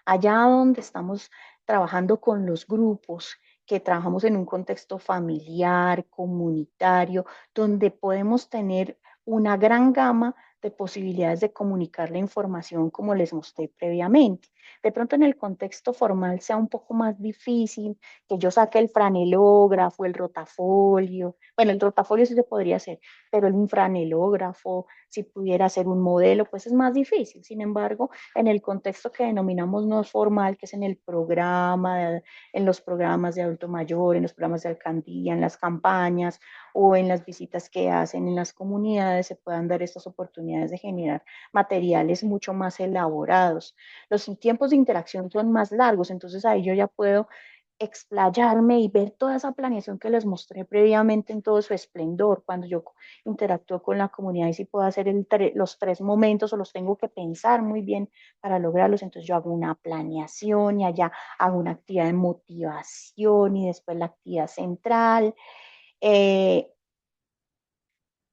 Allá donde estamos trabajando con los grupos, que trabajamos en un contexto familiar, comunitario, donde podemos tener una gran gama de posibilidades de comunicar la información como les mostré previamente. De pronto en el contexto formal sea un poco más difícil que yo saque el franelógrafo, el rotafolio. Bueno, el rotafolio sí se podría hacer, pero el franelógrafo, si pudiera hacer un modelo, pues es más difícil. Sin embargo, en el contexto que denominamos no formal, que es en el programa, en los programas de adulto mayor, en los programas de alcaldía, en las campañas o en las visitas que hacen en las comunidades, se puedan dar estas oportunidades de generar materiales mucho más elaborados. Los tiempos de interacción son más largos, entonces ahí yo ya puedo explayarme y ver toda esa planeación que les mostré previamente en todo su esplendor, cuando yo interactúo con la comunidad y si puedo hacer los 3 momentos o los tengo que pensar muy bien para lograrlos, entonces yo hago una planeación y allá hago una actividad de motivación y después la actividad central. Eh,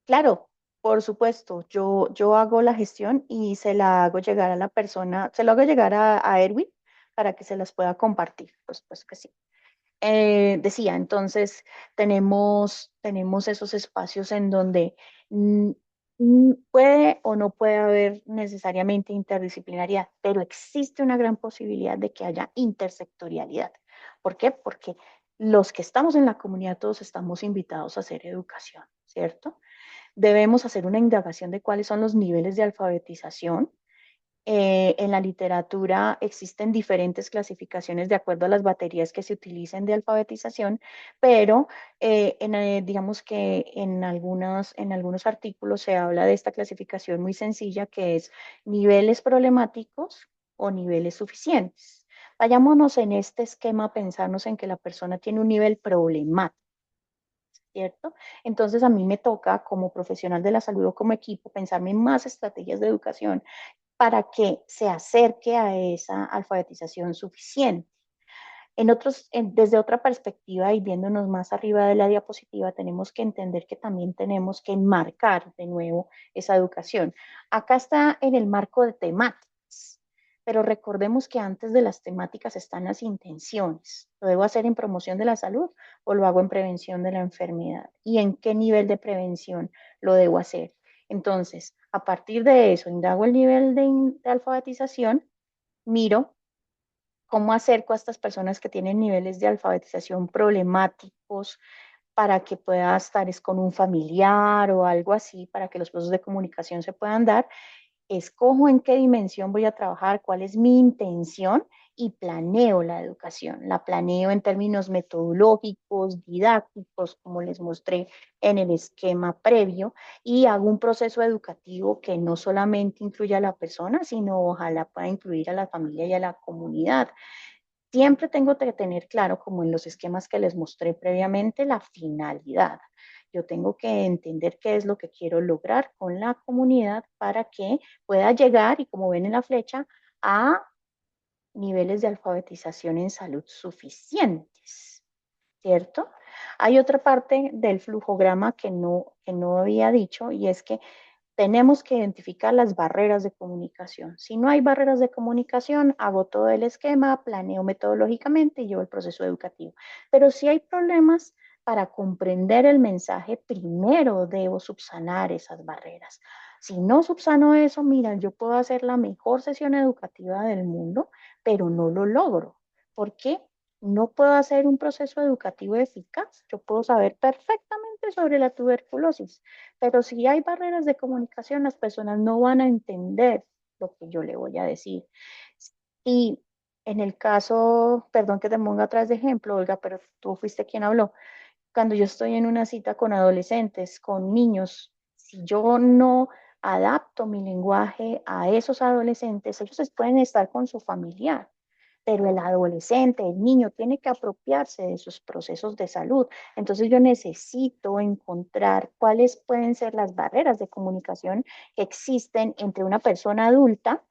claro, por supuesto, yo hago la gestión y se la hago llegar a la persona, se lo hago llegar a Erwin para que se las pueda compartir, pues que sí. Decía, entonces tenemos esos espacios en donde mm, puede o no puede haber necesariamente interdisciplinariedad, pero existe una gran posibilidad de que haya intersectorialidad. ¿Por qué? Porque los que estamos en la comunidad todos estamos invitados a hacer educación, ¿cierto? Debemos hacer una indagación de cuáles son los niveles de alfabetización. En la literatura existen diferentes clasificaciones de acuerdo a las baterías que se utilicen de alfabetización, pero digamos que en algunos artículos se habla de esta clasificación muy sencilla que es niveles problemáticos o niveles suficientes. Vayámonos en este esquema a pensarnos en que la persona tiene un nivel problemático. ¿Cierto? Entonces a mí me toca como profesional de la salud o como equipo pensarme en más estrategias de educación para que se acerque a esa alfabetización suficiente. Desde otra perspectiva y viéndonos más arriba de la diapositiva, tenemos que entender que también tenemos que enmarcar de nuevo esa educación. Acá está en el marco de temáticas, pero recordemos que antes de las temáticas están las intenciones. ¿Lo debo hacer en promoción de la salud o lo hago en prevención de la enfermedad? ¿Y en qué nivel de prevención lo debo hacer? Entonces, a partir de eso, indago el nivel de alfabetización, miro cómo acerco a estas personas que tienen niveles de alfabetización problemáticos para que pueda estar con un familiar o algo así, para que los procesos de comunicación se puedan dar. Escojo en qué dimensión voy a trabajar, cuál es mi intención y planeo la educación. La planeo en términos metodológicos, didácticos, como les mostré en el esquema previo, y hago un proceso educativo que no solamente incluya a la persona, sino ojalá pueda incluir a la familia y a la comunidad. Siempre tengo que tener claro, como en los esquemas que les mostré previamente, la finalidad. Yo tengo que entender qué es lo que quiero lograr con la comunidad para que pueda llegar, y como ven en la flecha, a niveles de alfabetización en salud suficientes, ¿cierto? Hay otra parte del flujograma que no había dicho y es que tenemos que identificar las barreras de comunicación. Si no hay barreras de comunicación, hago todo el esquema, planeo metodológicamente y llevo el proceso educativo. Pero si hay problemas para comprender el mensaje, primero debo subsanar esas barreras. Si no subsano eso, mira, yo puedo hacer la mejor sesión educativa del mundo, pero no lo logro. ¿Por qué? No puedo hacer un proceso educativo eficaz. Yo puedo saber perfectamente sobre la tuberculosis, pero si hay barreras de comunicación, las personas no van a entender lo que yo le voy a decir. Y en el caso, perdón que te ponga atrás de ejemplo, Olga, pero tú fuiste quien habló. Cuando yo estoy en una cita con adolescentes, con niños, si yo no adapto mi lenguaje a esos adolescentes, ellos pueden estar con su familiar, pero el adolescente, el niño, tiene que apropiarse de sus procesos de salud. Entonces yo necesito encontrar cuáles pueden ser las barreras de comunicación que existen entre una persona adulta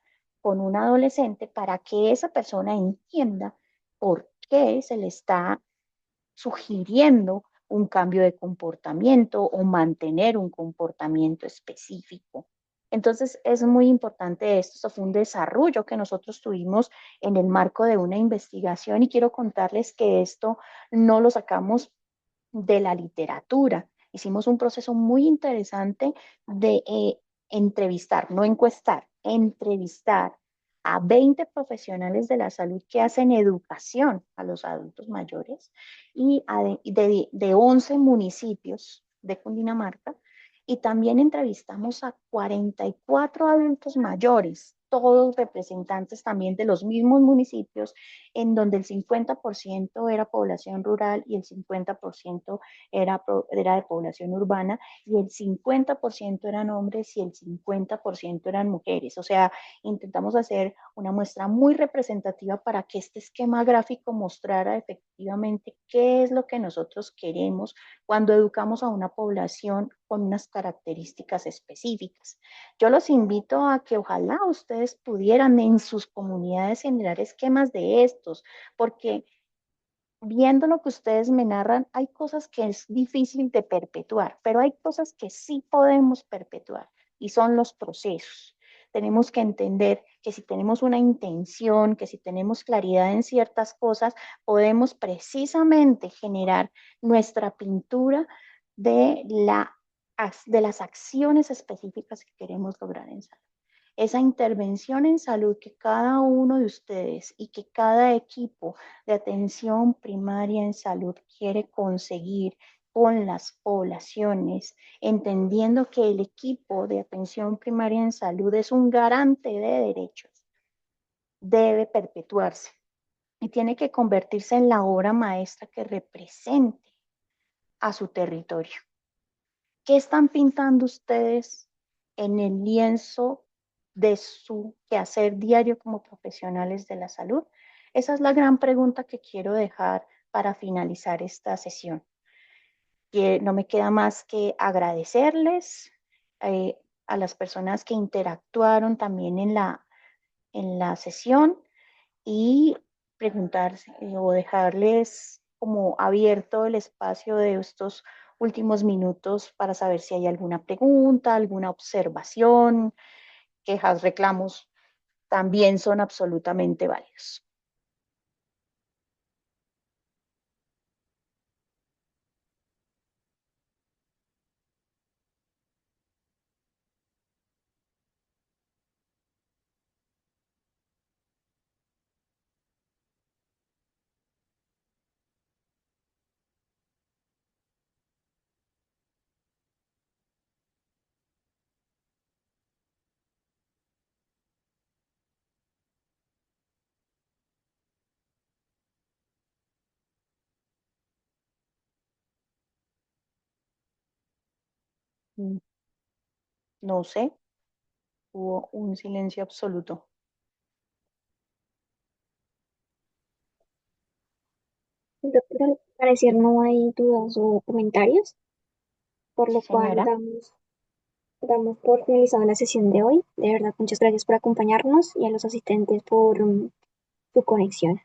con un adolescente para que esa persona entienda por qué se le está sugiriendo un cambio de comportamiento o mantener un comportamiento específico. Entonces es muy importante esto. Esto fue un desarrollo que nosotros tuvimos en el marco de una investigación y quiero contarles que esto no lo sacamos de la literatura. Hicimos un proceso muy interesante de entrevistar, no encuestar, entrevistar a 20 profesionales de la salud que hacen educación a los adultos mayores y de 11 municipios de Cundinamarca. Y también entrevistamos a 44 adultos mayores, todos representantes también de los mismos municipios, en donde el 50% era población rural y el 50% era de población urbana y el 50% eran hombres y el 50% eran mujeres. O sea, intentamos hacer una muestra muy representativa para que este esquema gráfico mostrara efectivamente qué es lo que nosotros queremos cuando educamos a una población con unas características específicas. Yo los invito a que ojalá ustedes pudieran en sus comunidades generar esquemas de estos, porque viendo lo que ustedes me narran, hay cosas que es difícil de perpetuar, pero hay cosas que sí podemos perpetuar y son los procesos. Tenemos que entender que si tenemos una intención, que si tenemos claridad en ciertas cosas, podemos precisamente generar nuestra pintura de, de las acciones específicas que queremos lograr en salud. Esa intervención en salud que cada uno de ustedes y que cada equipo de atención primaria en salud quiere conseguir con las poblaciones, entendiendo que el equipo de atención primaria en salud es un garante de derechos, debe perpetuarse y tiene que convertirse en la obra maestra que represente a su territorio. ¿Qué están pintando ustedes en el lienzo de su quehacer diario como profesionales de la salud? Esa es la gran pregunta que quiero dejar para finalizar esta sesión. No me queda más que agradecerles a las personas que interactuaron también en la sesión y preguntarse o dejarles como abierto el espacio de estos últimos minutos para saber si hay alguna pregunta, alguna observación, quejas, reclamos, también son absolutamente válidos. No sé, hubo un silencio absoluto. Doctora, al parecer no hay dudas o comentarios, por Sí, lo cual señora. damos por finalizada la sesión de hoy. De verdad, muchas gracias por acompañarnos y a los asistentes por su conexión.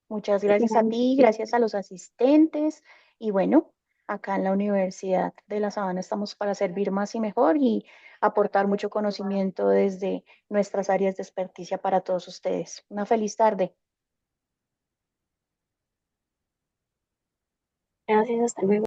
Muchas Que gracias a tengan- ti, gracias a los asistentes y bueno, acá en la Universidad de La Sabana estamos para servir más y mejor y aportar mucho conocimiento desde nuestras áreas de experticia para todos ustedes. Una feliz tarde. Gracias, hasta luego.